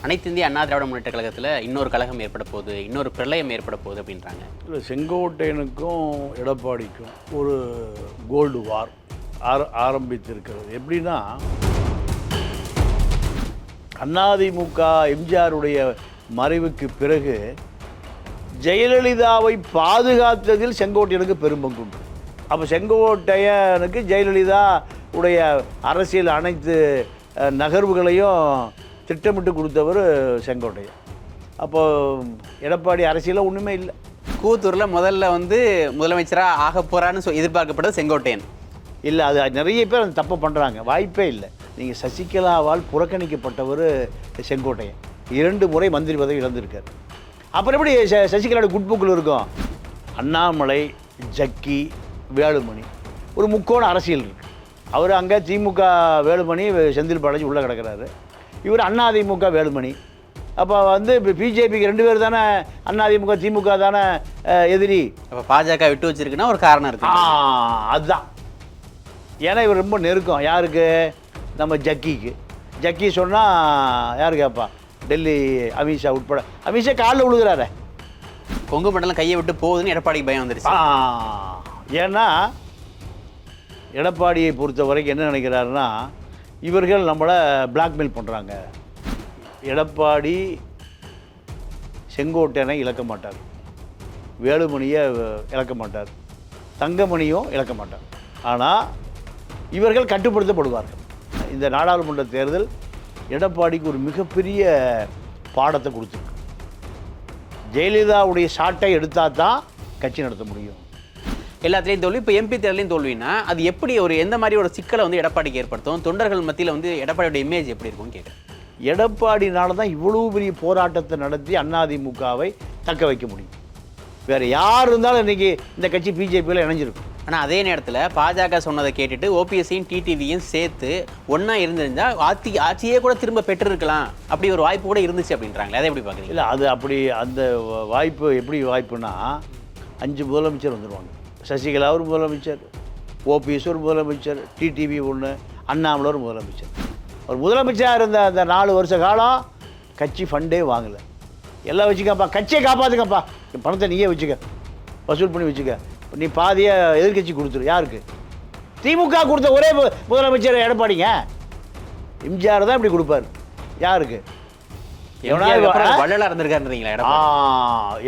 அனைத்து இந்திய அண்ணா திராவிட முன்னேற்ற கழகத்தில் இன்னொரு கழகம் ஏற்பட போகுது, இன்னொரு பிரளயம் ஏற்பட போகுது அப்படின்றாங்க. இல்லை, செங்கோட்டையனுக்கும் எடப்பாடிக்கும் ஒரு கோல்டு வார் ஆரம்பித்திருக்கிறது. எப்படின்னா, அதிமுக எம்ஜிஆருடைய மறைவுக்கு பிறகு ஜெயலலிதாவை பாதுகாத்ததில் செங்கோட்டையனுக்கு பெரும்பங்குண்டு. அப்போ செங்கோட்டையனுக்கு ஜெயலலிதா உடைய அரசியல் அனைத்து நகர்வுகளையும் திட்டமிட்டு கொடுத்தவர் செங்கோட்டையன். அப்போது எடப்பாடி அரசியலில் ஒன்றுமே இல்லை. கூத்தூரில் முதல்ல முதலமைச்சராக ஆக போகிறான்னு எதிர்பார்க்கப்பட்டது செங்கோட்டையன் இல்லை. அது நிறைய பேர் அந்த தப்பு பண்ணுறாங்க. வாய்ப்பே இல்லை. நீங்கள் சசிகலாவால் புறக்கணிக்கப்பட்டவர் செங்கோட்டையன் 2 முறை மந்திரி பதவி இழந்திருக்கார். அப்புறம் எப்படி சசிகலாவோட குட்புக்கில் இருக்கும்? அண்ணாமலை, ஜக்கி, வேலுமணி, ஒரு முக்கோண அரசியல் இருக்குது. அவர் அங்கே திமுக வேலுமணி, செந்தில் பாலாஜி உள்ளே கிடக்கிறாரு. இவர் அதிமுக வேலுமணி. அப்போ இப்போ பிஜேபிக்கு 2 பேர் தானே, அதிமுக திமுக தானே எதிரி. அப்போ பாஜக விட்டு வச்சிருக்குன்னா ஒரு காரணம் இருக்கு. அதுதான். ஏன்னா இவர் ரொம்ப நெருக்கம். யாருக்கு? நம்ம ஜக்கிக்கு. ஜக்கி சொன்னால் யார் கேட்பா? டெல்லி அமித்ஷா உட்பட. அமித்ஷா காலில் விழுகிறாரு. கொங்கு மண்டலம் கையை விட்டு போகுதுன்னு எடப்பாடிக்கு பயம் வந்துருச்சு. ஏன்னா எடப்பாடியை பொறுத்த வரைக்கும் என்ன நினைக்கிறாருன்னா, இவர்கள் நம்மளை பிளாக்மெயில் பண்ணுறாங்க. எடப்பாடி செங்கோட்டையனை இழக்க மாட்டார், வேலுமணியை இழக்க மாட்டார், தங்கமணியும் இழக்க மாட்டார். ஆனால் இவர்கள் கட்டுப்படுத்தப்படுவார்கள். இந்த நாடாளுமன்ற தேர்தல் எடப்பாடிக்கு ஒரு மிகப்பெரிய பாடத்தை கொடுத்துருக்கு. ஜெயலலிதாவுடைய சாட்டை எடுத்தால் தான் கட்சி நடத்த முடியும். எல்லாத்துலேயும் தோல்வி. இப்போ எம்பி தேர்தலையும் தோல்வினா அது எப்படி எந்த மாதிரி ஒரு சிக்கலை எடப்பாடிக்கு ஏற்படுத்தும்? தொண்டர்கள் மத்தியில் எடப்பாடியோட இமேஜ் எப்படி இருக்கும்னு கேட்குறேன். எடப்பாடினால தான் இவ்வளவு பெரிய போராட்டத்தை நடத்தி அதிமுகவை தக்க வைக்க முடியும். வேறு யார் இருந்தாலும் இன்றைக்கி இந்த கட்சி பிஜேபியில் இணைஞ்சிருக்கும். ஆனால் அதே நேரத்தில் பாஜக சொன்னதை கேட்டுட்டு ஓபிஎஸ்ஸையும் டிடிவியும் சேர்த்து ஒன்றா இருந்திருந்தால் ஆட்சியே கூட திரும்ப பெற்றிருக்கலாம், அப்படி ஒரு வாய்ப்பு கூட இருந்துச்சு அப்படின்றாங்களே, அதை எப்படி பார்க்குறீங்க? இல்லை, அது அப்படி அந்த வாய்ப்பு எப்படி வாய்ப்புனா 5 முதலமைச்சர் வந்துடுவாங்க. சசிகலா ஒரு முதலமைச்சர், ஓபிஎஸ் ஒரு முதலமைச்சர், டிடிவி ஒன்று, அண்ணாமலை ஒரு முதலமைச்சர். ஒரு முதலமைச்சராக இருந்த அந்த 4 வருஷ காலம் கட்சி ஃபண்டே வாங்கலை. எல்லாம் வச்சுக்கப்பா, கட்சியை காப்பாற்றுங்கப்பா, பணத்தை நீயே வச்சுக்க, வசூல் பண்ணி வச்சுக்க, நீ பாதியை எதிர்கட்சி கொடுத்துரு. யாருக்கு? திமுக கொடுத்த ஒரே முதலமைச்சர் எடப்பாடிங்க. எம்ஜிஆர் தான் இப்படி கொடுப்பார். யாருக்கு? வள்ளலாக இருந்திருக்காருன்றீங்களா?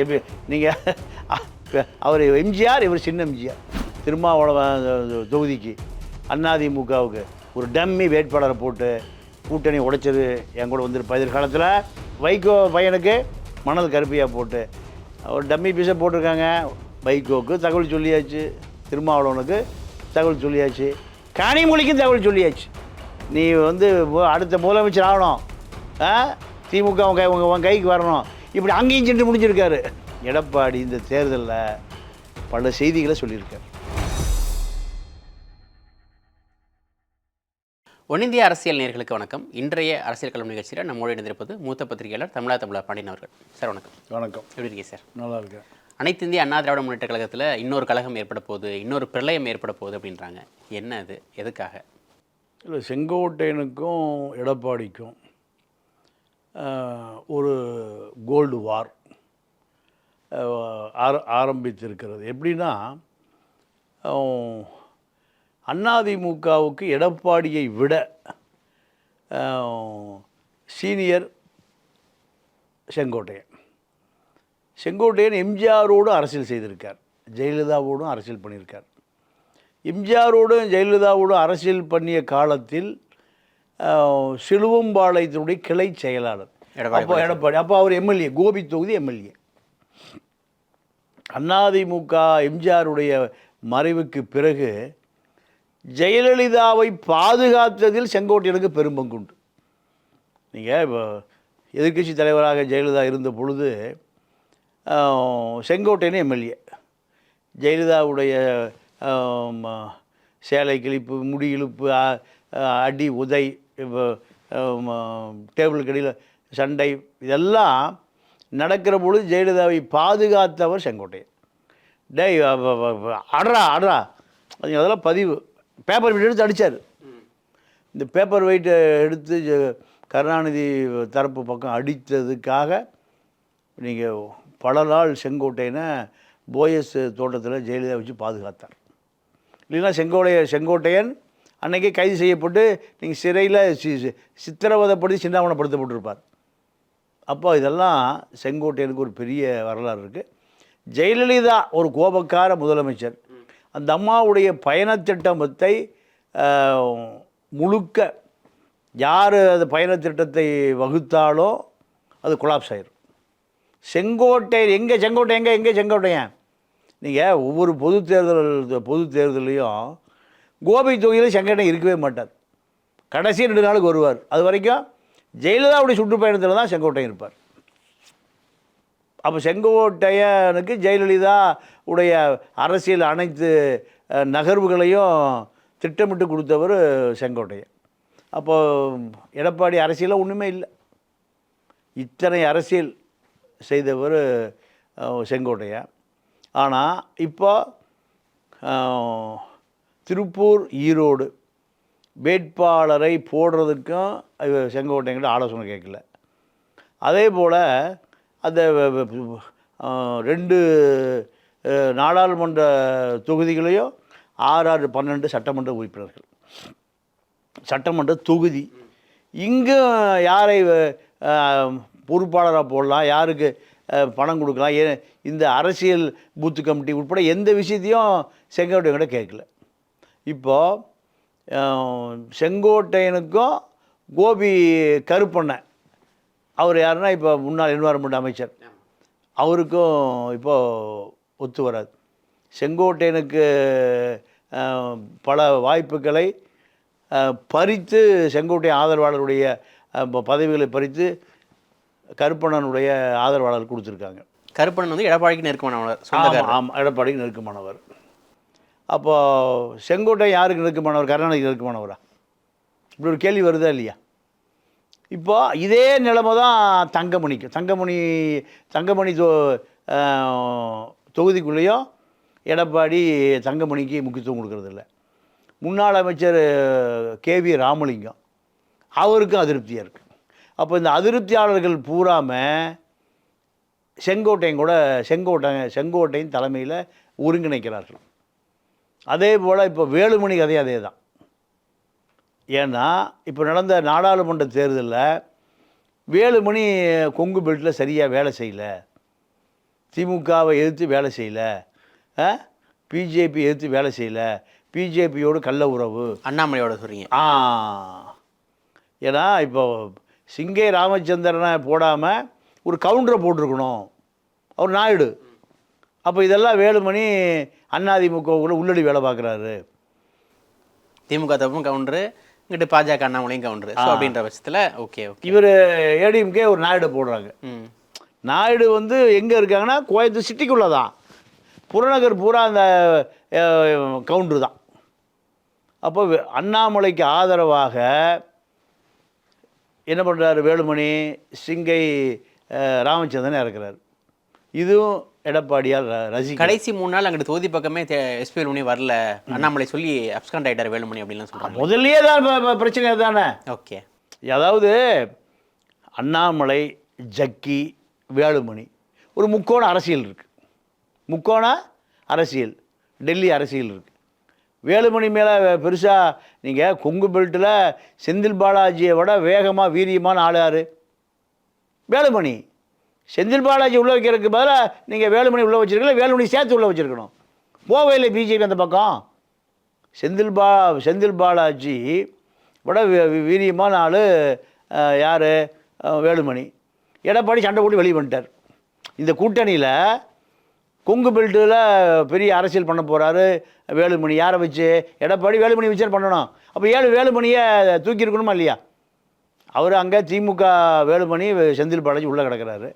எப்படி நீங்கள் அவர் எம்ஜிஆர், இவர் சின்ன எம்ஜிஆர். திருமாவளவன் தொகுதிக்கு அதிமுகவுக்கு ஒரு டம்மி வேட்பாளரை போட்டு கூட்டணி உடைச்சது என் கூட வந்துருப்பா. எதிர்காலத்தில் வைகோ பையனுக்கு மணல் கருப்பியாக போட்டு ஒரு டம்மி பீஸை போட்டிருக்காங்க. வைகோவுக்கு தகவல் சொல்லியாச்சு, திருமாவளவனுக்கு தகவல் சொல்லியாச்சு, கனிமொழிக்கும் தகவல் சொல்லியாச்சு. நீ அடுத்த முதலமைச்சர் ஆகணும், திமுக உன் கைக்கு வரணும், இப்படி அங்கேயும் சென்று முடிஞ்சிருக்காரு. எடப்பாடி இந்த தேர்தலில் பல செய்திகளை சொல்லியிருக்கார். ஒன்னிந்திய அரசியல் நேயர்களுக்கு வணக்கம். இன்றைய அரசியல் களம் நிகழ்ச்சியில் நம்மோடு இணைந்திருப்பது மூத்த பத்திரிகையாளர் தமிழா பாண்டியன் அவர்கள். சார் வணக்கம். வணக்கம். எப்படி இருக்கீங்க சார்? நல்லா இருக்கேன். அனைத்து இந்திய அண்ணா திராவிட முன்னேற்ற கழகத்தில் இன்னொரு கழகம் ஏற்பட போகுது, இன்னொரு பிரளயம் ஏற்பட போகுது அப்படின்றாங்க. என்ன அது? எதுக்காக? இல்லை, செங்கோட்டையனுக்கும் எடப்பாடிக்கும் ஒரு கோல்டு வார் ஆரம்பித்திருக்கிறது. எப்படின்னா, அதிமுகவுக்கு எடப்பாடியை விட சீனியர் செங்கோட்டையன் எம்ஜிஆரோடு அரசியல் செய்திருக்கார், ஜெயலலிதாவோடும் அரசியல் பண்ணியிருக்கார். எம்ஜிஆரோடும் ஜெயலலிதாவோடும் அரசியல் பண்ணிய காலத்தில் சிலுவம்பாளையத்தினுடைய கிளை செயலாளர் எடப்பாடி. அப்போ அவர் எம்எல்ஏ, கோபி தொகுதி எம்எல்ஏ. அதிமுக எம்ஜிஆருடைய மறைவுக்கு பிறகு ஜெயலலிதாவை பாதுகாத்ததில் செங்கோட்டையனுக்கு பெரும்பங்குண்டு. நீங்கள் இப்போ எதிர்க்கட்சி தலைவராக ஜெயலலிதா இருந்த பொழுது செங்கோட்டையன் எம்எல்ஏ. ஜெயலலிதாவுடைய சேலை கிழிப்பு, முடி இழுப்பு, அடி உதை, டேபிள் கடியில் சண்டை, இதெல்லாம் நடக்கிற பொழுது ஜெயலலிதாவை பாதுகாத்தவர் செங்கோட்டையன். அடரா அதெல்லாம் பதிவு பேப்பர் வெயிட் எடுத்து அடித்தார். இந்த பேப்பர் வெயிட்டை எடுத்து கருணாநிதி தரப்பு பக்கம் அடித்ததுக்காக நீங்கள் பல நாள் செங்கோட்டையனை போயஸ் தோட்டத்தில் ஜெயலலிதா வச்சு பாதுகாத்தார். இல்லைன்னா செங்கோட்டையன் அன்றைக்கே கைது செய்யப்பட்டு நீங்கள் சிறையில் சித்திரவதைப்படுத்தி சின்னாவனப்படுத்தப்பட்டிருப்பார். அப்போ இதெல்லாம் செங்கோட்டையனுக்கு ஒரு பெரிய வரலாறு இருக்குது. ஜெயலலிதா ஒரு கோபக்கார முதலமைச்சர். அந்த அம்மாவுடைய பயணத்திட்டத்தை முழுக்க யார் அது பயணத்திட்டத்தை வகுத்தாலோ அது கொலாப்ஸ் ஆயிரும். செங்கோட்டையன் நீங்கள் ஒவ்வொரு பொது தேர்தலையும் கோபி தொகுதியில் செங்கோட்டையன் இருக்கவே மாட்டார். கடைசி 2 நாளுக்கு வருவார். அது வரைக்கும் ஜெயலலிதாவுடைய சுற்றுப்பயணத்தில் தான் செங்கோட்டையன் இருப்பார். அப்போ செங்கோட்டையனுக்கு ஜெயலலிதா உடைய அரசியல் அனைத்து நகர்வுகளையும் திட்டமிட்டு கொடுத்தவர் செங்கோட்டையன். அப்போது எடப்பாடி அரசியலில் ஒன்றுமே இல்லை. இத்தனை அரசியல் செய்தவர் செங்கோட்டையன். ஆனால் இப்போ திருப்பூர் ஈரோடு வேட்பாளரை போடுறதுக்கும் செங்கோட்டையன்கிட்ட ஆலோசனை கேட்கல. அதே போல் அந்த 2 நாடாளுமன்ற தொகுதிகளையும் 6, 12 சட்டமன்ற உறுப்பினர்கள், சட்டமன்ற தொகுதி. இங்கும் யாரை பொறுப்பாளராக போடலாம், யாருக்கு பணம் கொடுக்கலாம், இந்த அரசியல் பூத்து கமிட்டி உட்பட எந்த விஷயத்தையும் செங்கோட்டையன் கேட்கல. இப்போது செங்கோட்டையனுக்கும் கோபி கருப்பண்ணன், அவர் யாருன்னா இப்போ முன்னாள் என்வாரன்மெண்ட் அமைச்சர், அவருக்கும் இப்போது ஒத்து வராது. செங்கோட்டையனுக்கு பல வாய்ப்புகளை பறித்து செங்கோட்டையன் ஆதரவாளருடைய பதவிகளை பறித்து கருப்பண்ணனுடைய ஆதரவாளர் கொடுத்துருக்காங்க. கருப்பண்ணன் வந்து எடப்பாடிக்கு நெருக்கமானவர். ஆமாம், எடப்பாடிக்கு நெருக்கமானவர். அப்போது செங்கோட்டையன் யாருக்கு நெருக்கமானவர்? கருணாநிதிக்கு நெருக்கமானவரா? இப்படி ஒரு கேள்வி வருதா இல்லையா? இப்போ இதே நிலைமை தான் தங்கமணி தொகுதிக்குள்ளேயும் எடப்பாடி தங்கமணிக்கு முக்கியத்துவம் கொடுக்கறதில்ல. முன்னாள் அமைச்சர் KV ராமலிங்கம், அவருக்கும் அதிருப்தியாக இருக்குது. அப்போ இந்த அதிருப்தியாளர்கள் பூராமல் செங்கோட்டையின் தலைமையில் ஒருங்கிணைக்கிறார்கள். அதே போல் இப்போ வேலுமணி கதையும் அதே தான். ஏன்னா இப்போ நடந்த நாடாளுமன்ற தேர்தலில் வேலுமணி கொங்கு பெல்ட்டில் சரியாக வேலை செய்யலை, திமுகவை எதிர்த்து வேலை செய்யலை, பிஜேபி எதிர்த்து வேலை செய்யலை, பிஜேபியோடு கள்ள உறவு, அண்ணாமலையோட சொல்கிறீங்க. ஏன்னா இப்போ சிங்கை ராமச்சந்திரனை போடாமல் ஒரு கவுண்டரை போட்டிருக்கணும், அவர் நாயுடு. அப்போ இதெல்லாம் வேலுமணி அதிமுக கூட உள்ளடி வேலை பார்க்குறாரு. திமுக தப்பும் கவுண்டரு, இங்கிட்டு பாஜக அண்ணாமலையும் கவுண்டரு அப்படின்ற பட்சத்தில் ஓகே. இவர் ஏடிஎம்கே ஒரு நாயுடு போடுறாங்க. நாயுடு வந்து எங்கே இருக்காங்கன்னா கோயம்புத்தூர் சிட்டிக்குள்ளே தான், புறநகர் பூரா அந்த கவுண்டரு தான். அப்போ அண்ணாமலைக்கு ஆதரவாக என்ன பண்ணுறாரு வேலுமணி? சிங்கை ராமச்சந்திரன் இறக்குறாரு. இதுவும் எடப்பாடியால் கடைசி 3 நாள் அங்கிட்டு தொகுதி பக்கமே எஸ்பி வேலுமணி வரல, அண்ணாமலை சொல்லி அப்ஸ்காண்ட் ஆகிட்டார் வேலுமணி அப்படின்லாம் சொல்கிறாங்க. முதல்லயே தான் பிரச்சனை தானே. ஓகே, அதாவது அண்ணாமலை, ஜக்கி, வேலுமணி ஒரு முக்கோண அரசியல் இருக்குது. முக்கோண அரசியல், டெல்லி அரசியல் இருக்குது. வேலுமணி மேலே பெருசாக நீங்கள் கொங்கு பெல்ட்டில் செந்தில் பாலாஜியை விட வேகமாக வீரியமான ஆள் யார்? வேலுமணி. செந்தில் பாலாஜி உள்ளே வைக்கிறதுக்கு பதிலாக நீங்கள் வேலுமணி உள்ளே வச்சுருக்கீங்களா? வேலுமணி சேர்த்து உள்ளே வச்சுருக்கணும். போவையில் பிஜேபி அந்த பக்கம். செந்தில் பாலாஜி விட வீரியமான ஆள் யார்? வேலுமணி. எடப்பாடி சண்டை போட்டு வெளியே பண்ணிட்டார். இந்த கூட்டணியில் கொங்கு பெல்ட்டில் பெரிய அரசியல் பண்ண போகிறாரு வேலுமணி. யாரை வச்சு? எடப்பாடி வேலுமணி வச்சு பண்ணணும். அப்போ வேலுமணியை தூக்கி இருக்கணுமா இல்லையா? அவர் அங்கே திமுக வேலுமணி, செந்தில் பாலாஜி உள்ளே கிடக்கிறாரு.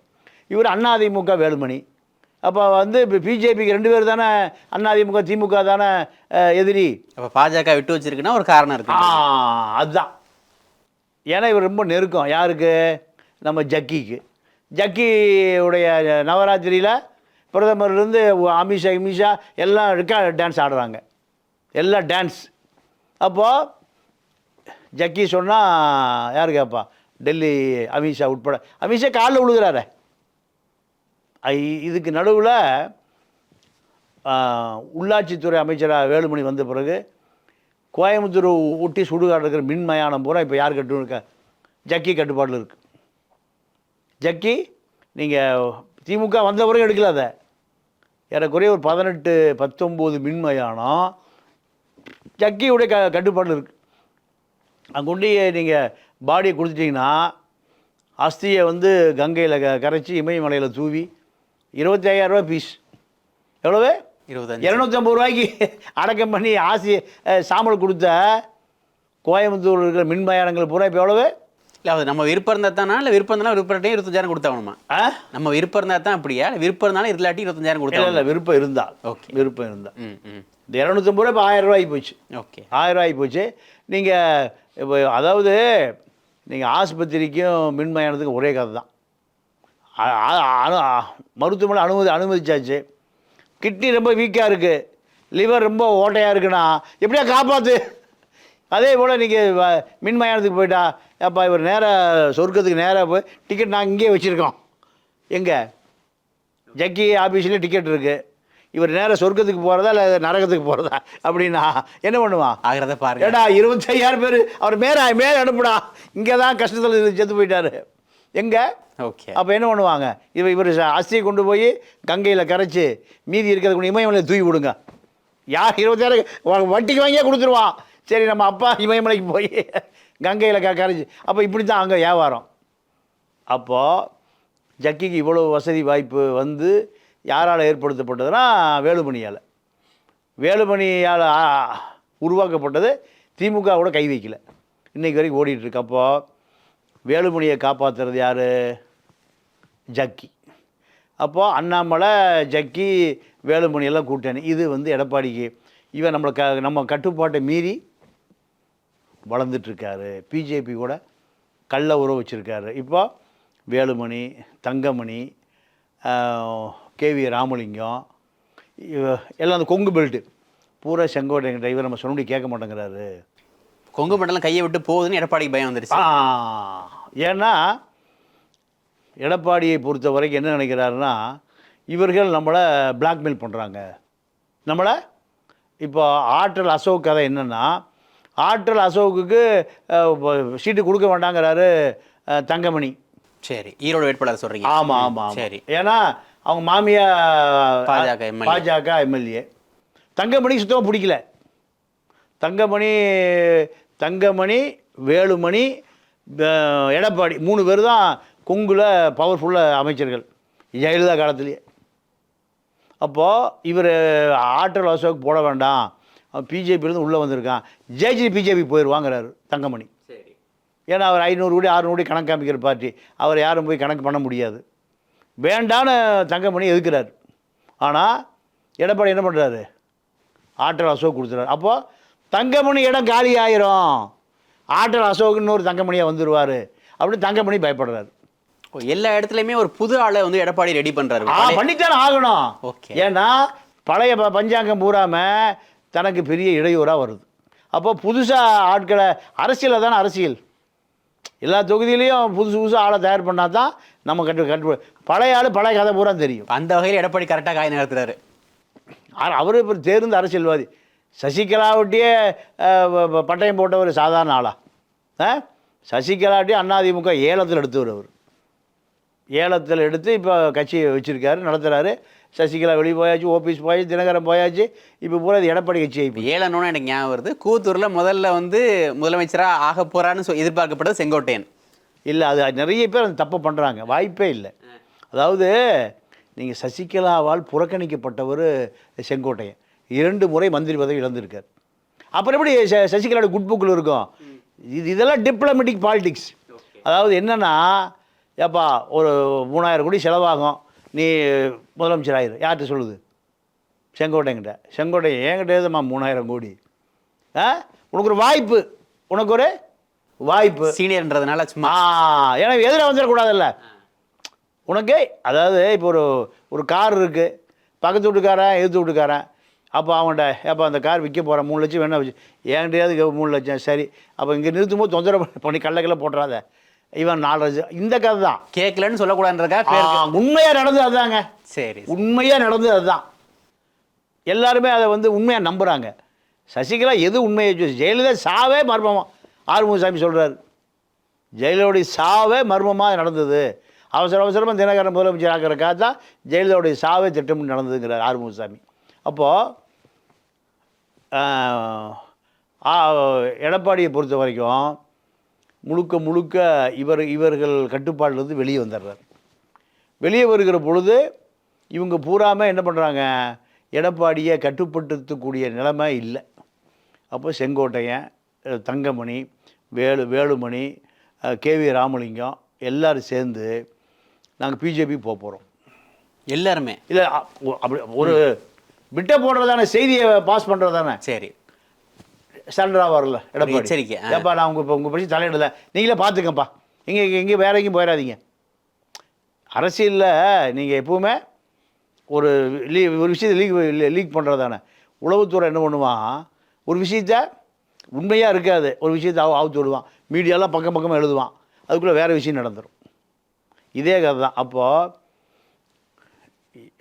இவர் அதிமுக வேலுமணி. அப்போ வந்து இப்போ பிஜேபிக்கு 2 பேர் தானே, அதிமுக திமுக தானே எதிரி. அப்போ பாஜக விட்டு வச்சிருக்குன்னா ஒரு காரணம் இருக்கு. அதுதான். ஏன்னா இவர் ரொம்ப நெருக்கம். யாருக்கு? நம்ம ஜக்கியுடைய நவராத்திரியில் பிரதமர்லேருந்து அமித்ஷா எல்லாம் டான்ஸ் ஆடுறாங்க, எல்லாம் டான்ஸ். அப்போது ஜக்கி சொன்னால் யார் கேட்பா? டெல்லி அமித்ஷா உட்பட. அமித்ஷா காலில் விழுகிறாரு. இதுக்கு நடுவில் உள்ளாட்சித்துறை அமைச்சராக வேலுமணி வந்த பிறகு கோயம்புத்தூர் ஊட்டி சுடுகாடு இருக்கிற மின்மயானம் பூரா இப்போ யார் கட்டு ஜக்கி கட்டுப்பாட்டில் இருக்குது. ஜக்கி நீங்கள் திமுக வந்த பிறகு எடுக்கல. அதை ஏறக்குறைய ஒரு 18-19 மின்மயானம் ஜக்கியுடைய கட்டுப்பாட்டில் இருக்குது. அங்கே கொண்டு நீங்கள் பாடியை கொடுத்துட்டிங்கன்னா அஸ்தியை வந்து கங்கையில் கரைச்சி இமயமலையில் தூவி 25,000 ரூபா பீஸ். எவ்வளவு? 250 ரூபாய்க்கு அடக்கம் பண்ணி சாம்பல் கொடுத்த கோயம்புத்தூர் இருக்கிற மின்மயானங்கள் பூரா இப்போ எவ்வளவு? இல்லை அது நம்ம விருப்பம் இருந்தால் தானா, இல்லை விருப்பம் இருந்தாலும் விருப்பத்தையும் 25,000 கொடுத்தாகணுமா? நம்ம விருப்பம் இருந்தால் தான் அப்படியா? விருப்பம் இருந்தாலும் இல்லாட்டி 25,000 கொடுத்தா? இல்லை விருப்பம் இருந்தால். ஓகே, விருப்பம் இருந்தால். இந்த 250 ரூபா இப்போ 1000 ரூபாய் போச்சு. ஓகே, 1000 ரூபாய் போச்சு. நீங்கள் இப்போ அதாவது நீங்கள் ஆஸ்பத்திரிக்கும் மின்மயானத்துக்கும் ஒரே கதை தான். மருத்துவமனை அனுமதிச்சாச்சு. கிட்னி ரொம்ப வீக்காக இருக்குது, லிவர் ரொம்ப ஓட்டையாக இருக்குன்னா எப்படியா காப்பாற்று. அதே போல் நீங்கள் மின்மயானத்துக்கு போயிட்டா அப்பா இவர் நேராக சொர்க்கத்துக்கு நேராக போய் டிக்கெட் நாங்கள் இங்கேயே வச்சுருக்கோம். எங்கே ஜக்கி ஆஃபீஸ்லேயே டிக்கெட் இருக்குது. இவர் நேராக சொர்க்கத்துக்கு போகிறதா இல்லை நரகத்துக்கு போகிறதா அப்படின்னா என்ன பண்ணுவான்? ஆகிறத பாருங்க. ஏடா 25,000 பேர் அவர் மேலே அனுப்புடா, இங்கே தான் கஷ்டத்தில் செத்து போயிட்டார் எங்கே. ஓகே, அப்போ என்ன பண்ணுவாங்க? இவர் அஸ்தியை கொண்டு போய் கங்கையில் கரைச்சி மீதி இருக்கிறது கொண்டு இமயமலையை தூக்கி விடுங்க. யார் 25,000 வட்டிக்கு வாங்கியே கொடுத்துருவான். சரி நம்ம அப்பா இமயமலைக்கு போய் கங்கையில் கரைச்சி. அப்போ இப்படி தான் அங்கே வியாபாரம். அப்போது ஜக்கிக்கு இவ்வளோ வசதி வாய்ப்பு வந்து யாரால் ஏற்படுத்தப்பட்டதுன்னா வேலுமணியால். வேலுமணியால் உருவாக்கப்பட்டது. திமுக கூட கை வைக்கல, இன்றைக்கு வரைக்கும் ஓடிட்டுருக்கு. அப்போது வேலுமணியை காப்பாற்றுறது யார்? ஜக்கி. அப்போது அண்ணாமலை, ஜக்கி, வேலுமணியெல்லாம் கூட்டணி. இது வந்து எடப்பாடிக்கு இவன் நம்ம கட்டுப்பாட்டை மீறி வளர்ந்துட்டுருக்காரு. பிஜேபி கூட கள்ள உறவு வச்சுருக்காரு. இப்போ வேலுமணி, தங்கமணி, கேவி ராமலிங்கம் எல்லாம் அந்த கொங்கு பெல்ட்டு பூரா செங்கோட்டையன் டிரைவர் நம்ம சொன்னபடி கேட்க மாட்டேங்கிறாரு. கொங்கு மண்டலம் கையை விட்டு போகுதுன்னு எடப்பாடிக்கு பயம் வந்துருச்சு. ஏன்னா எடப்பாடியை பொறுத்த வரைக்கும் என்ன நினைக்கிறாருன்னா இவர்கள் நம்மளை பிளாக்மெயில் பண்ணுறாங்க. நம்மளை இப்போ ஆற்றல் அசோக் கதை என்னென்னா, ஆற்றல் அசோக்குக்கு சீட்டு கொடுக்க வேண்டாங்கிறாரு தங்கமணி. சரி, ஈரோடு வேட்பாளர் சொல்கிறீங்க? ஆமாம் ஆமாம். சரி, ஏன்னா அவங்க மாமியா பாஜக எம்எல்ஏ. தங்கமணி சுத்தமாக பிடிக்கல. தங்கமணி, வேலுமணி, எடப்பாடி 3 பேர் தான் கொங்குல பவர்ஃபுல்லாக அமைச்சர்கள் ஜெயலலிதா காலத்திலேயே. அப்போது இவர் ஆற்றல் அசோக் போட வேண்டாம், பிஜேபியிலேருந்து உள்ளே வந்திருக்கான், ஜெயிச்சு பிஜேபி போயிடுவாங்கிறாரு தங்கமணி. சரி, ஏன்னா அவர் 500 கோடி 600 கோடி கணக்கு காமிக்கிற பார்ட்டி, அவர் யாரும் போய் கணக்கு பண்ண முடியாது. வேண்டான்னு தங்கமணி எதுக்குறாரு. ஆனால் எடப்பாடி என்ன பண்ணுறாரு? ஆற்றல் அசோக் கொடுத்துறாரு. அப்போது தங்கமணி இடம் காலி ஆயிரும், ஆற்றல் அசோக்குன்னு ஒரு தங்கமணியாக வந்துடுவார் அப்படின்னு தங்கமணி பயப்படுறாரு. எல்லா இடத்துலையுமே ஒரு புது ஆளை வந்து எடப்பாடி ரெடி பண்ணுறாரு. பண்ணித்தானே ஆகணும். ஓகே, ஏன்னா பழைய பஞ்சாங்கம் பூராமல் தனக்கு பெரிய இடையூறாக வருது. அப்போ புதுசாக ஆட்களை அரசியலில் தானே அரசியல். எல்லா தொகுதியிலையும் புதுசு ஆளை தயார் பண்ணால் தான் நம்ம கட்டு பழைய ஆள் பழைய கதை பூரா தெரியும். அந்த வகையில் எடப்பாடி கரெக்டாக காய் நகர்த்துறாரு. அவர் இப்போ தேர்ந்த அரசியல்வாதி. சசிகலாவட்டியே பட்டயம் போட்டவர் சாதாரண ஆளா? சசிகலாவட்டியே அதிமுக ஏலத்தில் எடுத்தவர். அவர் ஏலத்தில் எடுத்து இப்போ கட்சியை வச்சுருக்காரு, நடத்துகிறாரு. சசிகலா வெளியே போயாச்சு, ஓபிஎஸ் போயாச்சு, தினகரன் போயாச்சு. இப்போ பூரா இது எடப்பாடி கட்சி ஆகி ஏலனோன்னு எனக்கு ஞாபகம் வருது. கூத்தூரில் முதல்ல வந்து முதலமைச்சராக ஆக போகிறான்னு எதிர்பார்க்கப்பட்டது செங்கோட்டையன். இல்லை, அது நிறைய பேர் அந்த தப்பை பண்ணுறாங்க. வாய்ப்பே இல்லை. அதாவது நீங்கள் சசிகலாவால் புறக்கணிக்கப்பட்டவர் செங்கோட்டையன் 2 முறை மந்திரி பதவி இழந்திருக்கார். அப்புறம் எப்படி சசிகலாவோட குட் புக்கில் இருக்கும்? இதெல்லாம் டிப்ளமேட்டிக் பாலிடிக்ஸ். அதாவது என்னென்னா, ஏப்பா ஒரு 3000 கோடி செலவாகும், நீ முதலமைச்சர் ஆயிரு. யார்கிட்ட சொல்லுது? செங்கோட்டையன்கிட்ட. செங்கோட்டையன் என்கிட்ட எதுமா 3000 கோடி? உனக்கு ஒரு வாய்ப்பு, உனக்கு ஒரு வாய்ப்பு, சீனியர்ன்றதுனால சும்மா. ஏன்னா எதிராக வந்துடக்கூடாதுல்ல உனக்கு. அதாவது இப்போ ஒரு கார் இருக்குது, பக்கத்து வீட்டுக்காரன் எதிர்த்து வீட்டுக்காரன். அப்போ அவன்கிட்ட ஏப்பா அந்த கார் விற்க போகிறேன், 3 லட்சம் வேணா வச்சு, என்கிட்டயாவது 3 லட்சம். சரி, அப்போ இங்கே நிறுத்தும் போது தொந்தரவு பண்ணி கள்ளக்கெல்லாம் போட்டுறாத, இவன் 4 இந்த கதை தான். கேட்கலன்னு சொல்லக்கூடாதுன்றக்கா பேருக்கு. உண்மையாக நடந்தது அதுதாங்க. சரி, உண்மையாக நடந்தது அதுதான். எல்லாருமே அதை வந்து உண்மையாக நம்புகிறாங்க. சசிகலா எது உண்மையை ஜெயலலிதா சாவே மர்மமாக ஆறுமுகசாமி சொல்கிறார். ஜெயலலிதாவுடைய சாவே மர்மமாக நடந்தது. அவசரமாக தினகரன் முதலமைச்சர் ஆக்கிறக்காக தான் ஜெயலலிதாவுடைய சாவே திட்டம் நடந்ததுங்கிறார் ஆறுமுகசாமி. அப்போது எடப்பாடியை பொறுத்த வரைக்கும் முழுக்க இவர்கள் கட்டுப்பாட்டிலேருந்து வெளியே வந்துடுறார். வெளியே வருகிற பொழுது இவங்க பூராமல் என்ன பண்ணுறாங்க, எடப்பாடியை கட்டுப்படுத்தக்கூடிய நிலைமை இல்லை. அப்போ செங்கோட்டையன், தங்கமணி, வேலுமணி, கேவி ராமலிங்கம் எல்லோரும் சேர்ந்து நாங்கள் பிஜேபி போகிறோம். எல்லாருமே இல்லை அப்படி ஒரு விட்ட போடுறதானே, செய்தியை பாஸ் பண்ணுறது தானே. சரி, சரண்டராக வரல எடப்பாடி. எச்சரிக்கை. ஏப்பா நான் உங்கள் பிரச்சனை தலையிடலை, நீங்களே பார்த்துக்கப்பா, எங்கே வேற எங்கேயும் போயிடாதீங்க. அரசியலில் நீங்கள் எப்போவுமே ஒரு விஷயத்தை லீக் பண்ணுறது தானே. உளவுத்துறை என்ன பண்ணுவான், ஒரு விஷயத்த உண்மையாக இருக்காது, ஒரு விஷயத்தை அவுத்து விடுவான், மீடியாலாம் பக்கமாக எழுதுவான், அதுக்குள்ளே வேறு விஷயம் நடந்துடும். இதே கதை தான். அப்போது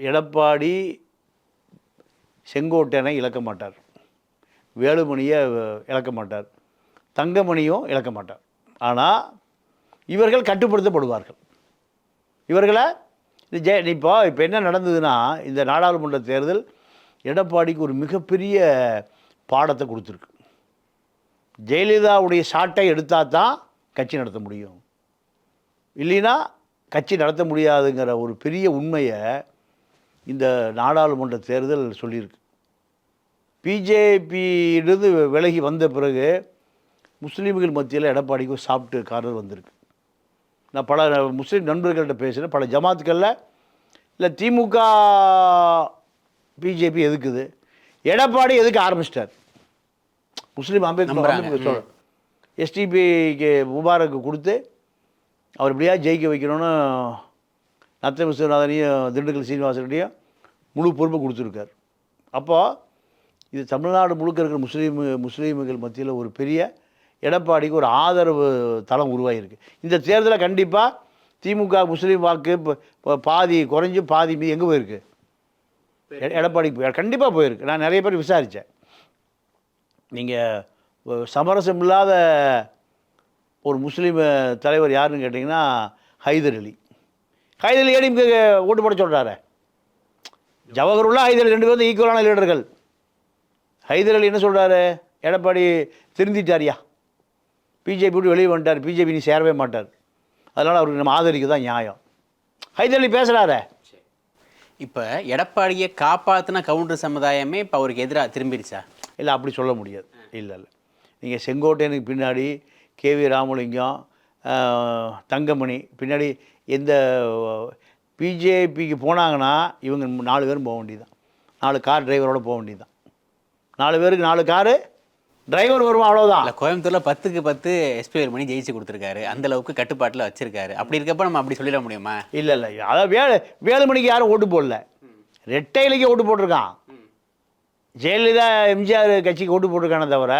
எடப்பாடி செங்கோட்டையனை இழக்க மாட்டார், வேலுமணியை இழக்க மாட்டார், தங்கமணியும் இழக்க மாட்டார். ஆனால் இவர்கள் கட்டுப்படுத்தப்படுவார்கள். இவர்களை இப்போ என்ன நடந்ததுன்னா, இந்த நாடாளுமன்ற தேர்தல் எடப்பாடிக்கு ஒரு மிகப்பெரிய பாடத்தை கொடுத்துருக்கு. ஜெயலலிதாவுடைய சாட்டை எடுத்தால் தான் கட்சி நடத்த முடியும், இல்லைன்னா கட்சி நடத்த முடியாதுங்கிற ஒரு பெரிய உண்மையை இந்த நாடாளுமன்ற தேர்தல் சொல்லியிருக்கு. பிஜேபியிலிருந்து விலகி வந்த பிறகு முஸ்லீம்கள் மத்தியில் எடப்பாடிக்கு ஒரு சாப்பிட்டு காரர் வந்திருக்கு. நான் பல முஸ்லீம் நண்பர்கள்ட்ட பேசுகிறேன், பல ஜமாத்துக்களில் இல்லை திமுக பிஜேபி எதுக்குது, எடப்பாடி எதுக்கு ஆரம்பிச்சிட்டார். முஸ்லீம் அம்பேத்கர் எஸ்டிபிக்கு முபாரக்கு கொடுத்து அவர் எப்படியா ஜெயிக்க வைக்கணும்னு நத்த விஸ்வநாதனையும் திண்டுக்கல் சீனிவாசனையும் முழு பொறுப்பை கொடுத்துருக்கார். அப்போது இது தமிழ்நாடு முழுக்க இருக்கிற முஸ்லீம்கள் மத்தியில் ஒரு பெரிய எடப்பாடிக்கு ஒரு ஆதரவு தளம் உருவாகிருக்கு. இந்த தேர்தலில் கண்டிப்பாக திமுக முஸ்லீம் வாக்கு பாதி குறைஞ்சி பாதி மீது எங்கே போயிருக்கு, எடப்பாடிக்கு கண்டிப்பாக போயிருக்கு. நான் நிறைய பேர் விசாரித்தேன். நீங்கள் சமரசம் இல்லாத ஒரு முஸ்லீம் தலைவர் யாருன்னு கேட்டிங்கன்னா ஹைதர் அலி. ஹைதர் அலி ஏடிஎம்கே ஓட்டு போட சொல்கிறாரு. ஜவஹருல்லா ஹைதர் அலி 2 பேரும் ஈக்குவலான லீடர்கள். ஹைதர் அலி என்ன சொல்கிறாரு, எடப்பாடி திருந்திட்டாரியா, பிஜேபி விட்டு வெளியே வந்துட்டார், பிஜேபி நீ சேரவே மாட்டார், அதனால் அவருக்கு நம்ம ஆதரிக்க தான் நியாயம். ஹைதர் அலி பேசுகிறாரு. இப்போ எடப்பாடியை காப்பாற்றின கவுண்டர் சமுதாயமே இப்போ அவருக்கு எதிராக திரும்பிடுச்சா? இல்லை, அப்படி சொல்ல முடியாது. இல்லை நீங்கள் செங்கோட்டையனுக்கு பின்னாடி கேவி ராமலிங்கம், தங்கமணி பின்னாடி எந்த பிஜேபிக்கு போனாங்கன்னா இவங்க 4 பேரும் போக வேண்டியதுதான். 4 கார் டிரைவரோடு போக வேண்டியதுதான். 4 பேருக்கு 4 காரு டிரைவர் வருவான், அவ்வளோதான். இல்லை, கோயம்புத்தூரில் 10க்கு 10 எஸ்பி வேலுமணி ஜெயிச்சு கொடுத்துருக்காரு, அந்தளவுக்கு கட்டுப்பாட்டில் வச்சுருக்காரு. அப்படி இருக்கப்போ நம்ம அப்படி சொல்லிட முடியுமா? இல்லை, அதாவது வேலுமணிக்கு யாரும் ஓட்டு போடல, ரெட்டையிலைக்கு ஓட்டு போட்டிருக்கான். ஜெயலலிதா எம்ஜிஆர் கட்சிக்கு ஓட்டு போட்டிருக்கானே தவிர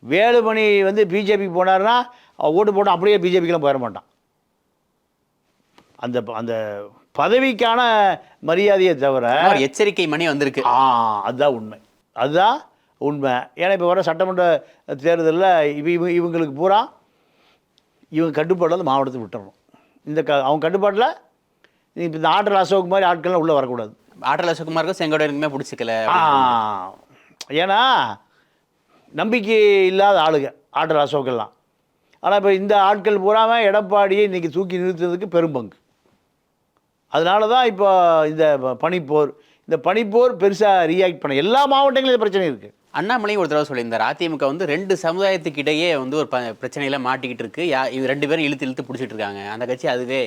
வேலுமணி வந்து பிஜேபிக்கு போனார்னா ஓட்டு போட்டால் அப்படியே பிஜேபிக்கெலாம் போயிட மாட்டான். அந்த அந்த பதவிக்கான மரியாதையை தவிர எச்சரிக்கை மணி வந்திருக்கு. அதுதான் உண்மை, அதுதான் உண்மை. ஏன்னா இப்போ வர சட்டமன்ற தேர்தலில் இவங்களுக்கு பூரா இவங்க கட்டுப்பாட்டில் வந்து மாவட்டத்தை விட்டுறணும். அவங்க கட்டுப்பாட்டில் இப்போ இந்த ஆற்றல் அசோக் மாதிரி ஆட்கள்லாம் உள்ளே வரக்கூடாது. ஆற்றல் அசோக்குமாருக்கும் செங்கோட்டையனுக்குமே பிடிச்சிக்கல. ஏன்னா நம்பிக்கை இல்லாத ஆளுங்க ஆற்றல் அசோக்கெல்லாம். ஆனால் இப்போ இந்த ஆட்கள் பூராமல் எடப்பாடியை இன்றைக்கி தூக்கி நிறுத்துறதுக்கு பெரும்பங்கு. அதனால தான் இப்போ இந்த பனிப்போர் பெருசாக ரியாக்ட் பண்ண எல்லா மாவட்டங்களிலும் பிரச்சனை இருக்குது. அண்ணாமலையும் ஒரு தடவை சொல்லியிருந்தார், அதிமுக வந்து 2 சமுதாயத்துக்கு இடையே வந்து ஒரு பிரச்சனையில மாட்டிக்கிட்டு இருக்கு, இது 2 பேரும் இழுத்து பிடிச்சிட்டு இருக்காங்க, அந்த கட்சி அதுவே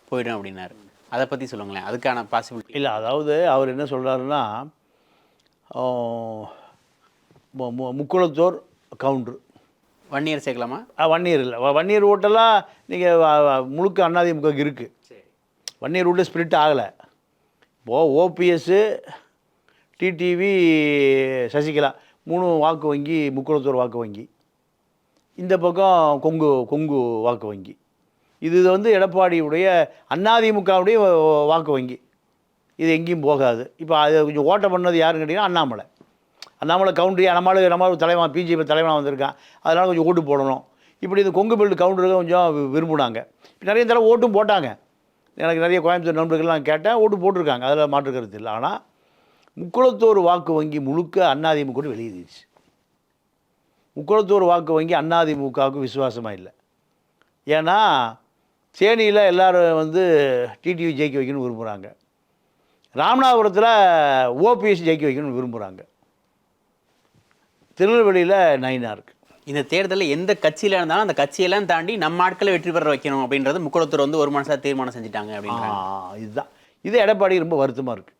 போயிடும் அப்படின்னாரு. அதை பற்றி சொல்லுங்களேன், அதுக்கான பாசிபிலிட்டி. இல்லை, அதாவது அவர் என்ன சொல்கிறாருன்னா, முக்குளத்தோர் கவுண்டர் வன்னியர் சேர்க்கலாமா? வன்னியர் இல்லை, வன்னியர் ஓட்டெல்லாம் நீங்கள் முழுக்க அதிமுக இருக்குது. வன்னியர் ஓட்டு ஸ்பிரிட் ஆகலை. இப்போது ஓபிஎஸ்ஸு, டிடிவி, சசிகலா 3 வாக்கு வங்கி, முக்குளத்தோர் வாக்கு வங்கி, இந்த பக்கம் கொங்கு வாக்கு வங்கி, இது வந்து எடப்பாடியுடைய அதிமுகவுடைய வாக்கு வங்கி. இது எங்கேயும் போகாது. இப்போ அதை கொஞ்சம் ஓட்ட பண்ணது யாருன்னு கேட்டிங்கன்னா அண்ணாமலை கவுண்டரி நம்ம தலைவன் பிஜேபி தலைவனாக வந்திருக்கான், அதனால் கொஞ்சம் ஓட்டு போடணும். இப்படி இந்த கொங்கு பெல்ட் கவுண்டருக்கு கொஞ்சம் விரும்புனாங்க. நிறைய தடவை ஓட்டும் போட்டாங்க. எனக்கு நிறைய கோயம்புத்தூர் நண்பர்கள்லாம் கேட்டேன், ஓட்டு போட்டிருக்காங்க, அதில் மாற்று கருத்து இல்லை. ஆனால் முக்குளத்தூர் வாக்கு வங்கி முழுக்க அதிமுக வெளியேறிடுச்சு. முக்குளத்தூர் வாக்கு வங்கி அதிமுகவுக்கு விசுவாசமாக இல்லை. ஏன்னா தேனியில் எல்லோரும் வந்து டிடிவி ஜெயிக்க வைக்கணும்னு விரும்புகிறாங்க, ராமநாதபுரத்தில் ஓபிஎஸ் ஜெயிக்க வைக்கணும்னு விரும்புகிறாங்க, திருநெல்வேலியில் நைனா இருக்குது. இந்த தேர்தலில் எந்த கட்சியில் இருந்தாலும் அந்த கட்சியெல்லாம் தாண்டி நம்ம ஆட்களை வெற்றி பெற வைக்கணும் அப்படின்றது முக்குளத்தூர் வந்து ஒரு மனசாக தீர்மானம் செஞ்சுட்டாங்க அப்படின்றாங்க. இதுதான் இது எடப்பாடி ரொம்ப வருத்தமாக இருக்குது.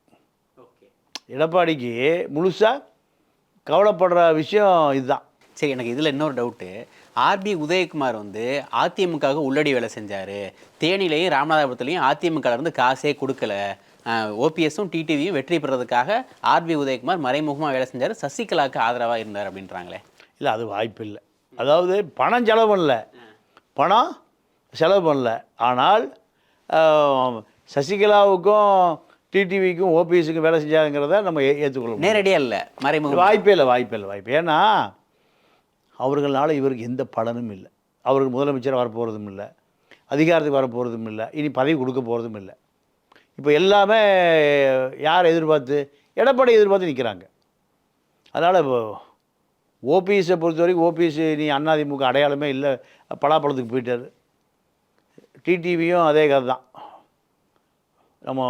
எடப்பாடிக்கு முழுசாக கவலைப்படுற விஷயம் இதுதான். சரி, எனக்கு இதில் இன்னொரு டவுட்டு. ஆர்பி உதயகுமார் வந்து அதிமுகவுக்கு உள்ளடி வேலை செஞ்சார், தேனிலையும் ராமநாதபுரத்துலையும் அதிமுகலேருந்து காசே கொடுக்கல, ஓபிஎஸும் டிடிவியும் வெற்றி பெறதுக்காக ஆர்பி உதயகுமார் மறைமுகமாக வேலை செஞ்சார், சசிகலாவுக்கு ஆதரவாக இருந்தார் அப்படின்றாங்களே. இல்லை, அது வாய்ப்பு இல்லை. அதாவது பணம் செலவு பண்ணல, ஆனால் சசிகலாவுக்கும் டிடிவிக்கும் ஓபிஎஸ்க்கும் வேலை செஞ்சாங்கிறத நம்ம ஏற்றுக்கொள்ள நேரடியாக இல்லை, மறைமுக வாய்ப்பே இல்லை. ஏன்னா அவர்களால் இவருக்கு எந்த பலனும் இல்லை. அவருக்கு முதலமைச்சர் வரப்போகிறதும் இல்லை, அதிகாரத்துக்கு வரப்போகிறதும் இல்லை, இனி பதவி கொடுக்க போகிறதும் இல்லை. இப்போ எல்லாமே யார் எதிர்பார்த்து? எடப்பாடி எதிர்பார்த்து நிற்கிறாங்க. அதனால் இப்போ ஓபிஎஸை பொறுத்த வரைக்கும் ஓபிஎஸ் நீ அதிமுக அடையாளமே இல்லை, பலாப்பழத்துக்கு போயிட்டார். டிடிவியும் அதே கதை தான். நம்ம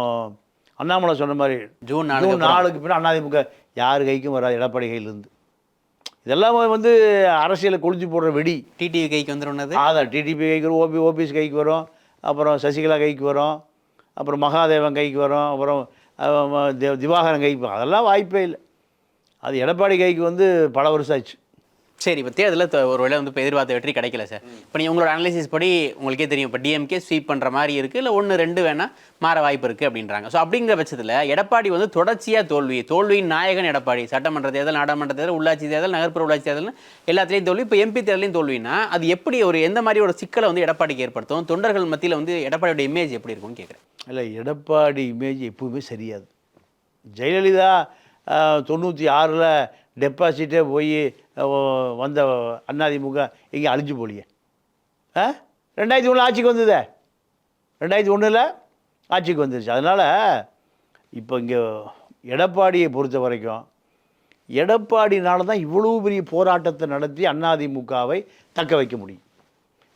அண்ணாமலை சொன்ன மாதிரி ஜூன் 4க்கு பின்னாடி அதிமுக யார் கைக்கும் வராது, எடப்பாடி கையிலேருந்து. இதெல்லாம் வந்து அரசியலை கொளுத்தி போடுற வெடி. டிடிவி கைக்கு வந்துடும்னது. அதான் டிடிவி கைக்கு வரும், ஓபிஎஸ் கைக்கு வரும், அப்புறம் சசிகலா கைக்கு வரும், அப்புறம் மகாதேவன் கைக்கு வரும், அப்புறம் திவாகரன் கைக்கு வரும். அதெல்லாம் வாய்ப்பே இல்லை. அது எடப்பாடி கைக்கு வந்து பல வருஷம் ஆச்சு. சரி, இப்போ தேர்தலில் ஒரு வேளை வந்து இப்போ எதிர்பார்த்த வெற்றி கிடைக்கல சார். இப்போ நீங்கள் உங்களோட அனலைசிஸ் படி உங்களுக்கே தெரியும், இப்போ டிஎம்கே ஸ்வீப் பண்ணுற மாதிரி இருக்குது, இல்லை 1-2 வேணால் மாற வாய்ப்பு இருக்குது அப்படின்றாங்க. ஸோ அப்படிங்கிற பட்சத்தில் எடப்பாடி வந்து தொடர்ச்சியாக தோல்வியின் நாயகன் எடப்பாடி. சட்டமன்ற தேர்தல், நாடாளுமன்ற தேர்தல், உள்ளாட்சி தேர்தல், நகர்ப்புற உள்ளாட்சி தேர்தல் எல்லாத்துலேயும் தோல்வி. இப்போ எம்பி தேர்தலையும் தோல்வினா அது எப்படி எந்த மாதிரி ஒரு சிக்கலை வந்து எடப்பாடிக்கு ஏற்படுத்தும்? தொண்டர்கள் மத்தியில் வந்து எடப்பாடியோட இமேஜ் எப்படி இருக்கும்னு கேட்குறேன். இல்லை, எடப்பாடி இமேஜ் எப்பவுமே சரியாது. ஜெயலலிதா 96ல் டெபாசிட்டே போய் வந்த அதிமுக எங்கேயும் அழிஞ்சு போலியே. 2001 ஆட்சிக்கு வந்ததே, 2001 ஆட்சிக்கு வந்துருச்சு. அதனால் இப்போ இங்கே எடப்பாடியை பொறுத்த வரைக்கும் எடப்பாடினால தான் இவ்வளோ பெரிய போராட்டத்தை நடத்தி அதிமுகவை தக்க வைக்க முடியும்.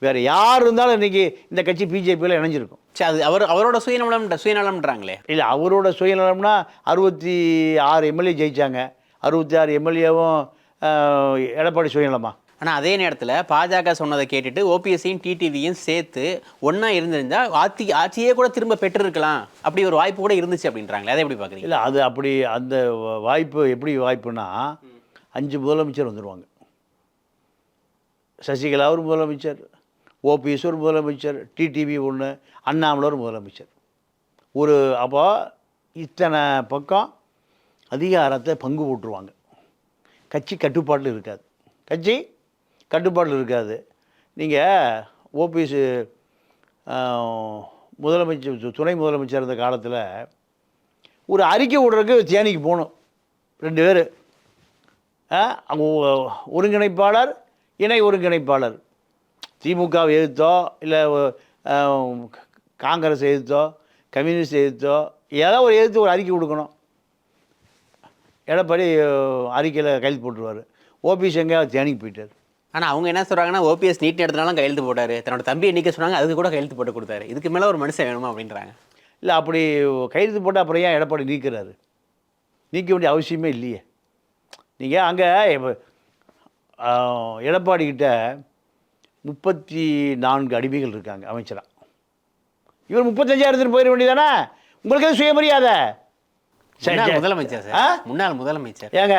வேறு யார் இருந்தாலும் இன்றைக்கி இந்த கட்சி பிஜேபியில் இணைஞ்சிருக்கும். சரி, அது அவரோட சுயநலம்ன்றாங்களே. இல்லை, அவரோட சுயநலம்னா 66 எம்எல்ஏ ஜெயித்தாங்க, 66 எம்எல்ஏவும் எடப்பாடி சுயநலமா? ஆனால் அதே நேரத்தில் பாஜக சொன்னதை கேட்டுட்டு ஓபிஎஸ்ஸையும் டிடிவியும் சேர்த்து ஒன்றா இருந்திருந்தால் ஆட்சியே கூட திரும்ப பெற்றிருக்கலாம், அப்படி ஒரு வாய்ப்பு கூட இருந்துச்சு அப்படின்றாங்களே. அதை எப்படி பார்க்குறீங்க? இல்லை, அது அப்படி அந்த வாய்ப்பு எப்படி வாய்ப்புனா 5 முதலமைச்சர் வந்துடுவாங்க. சசிகலா ஒரு முதலமைச்சர், ஓபிஎஸ் ஒரு முதலமைச்சர், டிடிவி ஒன்று, அண்ணாமலை ஒரு முதலமைச்சர். அப்போ இத்தனை பக்கம் அதிகாரத்தை பங்கு போட்டுருவாங்க. கட்சி கட்டுப்பாட்டில் இருக்காது. நீங்கள் ஓபிஎஸ் முதலமைச்சர், துணை முதலமைச்சர் இருந்த காலத்தில் ஒரு அறிக்கை விடுறதுக்கு தேனிக்கு போகணும் 2 பேர். அவங்க ஒருங்கிணைப்பாளர், இணை ஒருங்கிணைப்பாளர். திமுகவை எதிர்த்தோ, இல்லை காங்கிரஸ் எதிர்த்தோ, கம்யூனிஸ்ட் எதிர்த்தோ, ஏதாவது ஒரு எதிர்த்து ஒரு அறிக்கை கொடுக்கணும். எடப்பாடி அறிக்கையில் கையெழுத்து போட்டுருவார். ஓபிஎஸ் எங்கேயாவது தேனிக்கு போயிட்டார். ஆனால் அவங்க என்ன சொல்கிறாங்கன்னா, ஓபிஎஸ் நீட் எடுத்தனாலும் கையெழுத்து போட்டார், தன்னோட தம்பியை நீக்க சொன்னாங்க, அதுக்கு கூட கையெழுத்து போட்டு கொடுத்தாரு, இதுக்கு மேலே ஒரு மனுஷன் வேணுமா அப்படின்றாங்க. இல்லை, அப்படி கையெழுத்து போட்டால் அப்புறம் ஏன் எடப்பாடி நீக்கிறாரு? நீக்க வேண்டிய அவசியமே இல்லையே. நீங்கள் அங்கே எடப்பாடிக்கிட்ட 34 அடிமைகள் இருக்காங்க அமைச்சராக. இவர் 35 எடுத்துகிட்டு போயிட வேண்டியதானே? உங்களுக்கு எது சுயமரியாதை? முதலமைச்சர் சார், முன்னாள் முதலமைச்சர். ஏங்க,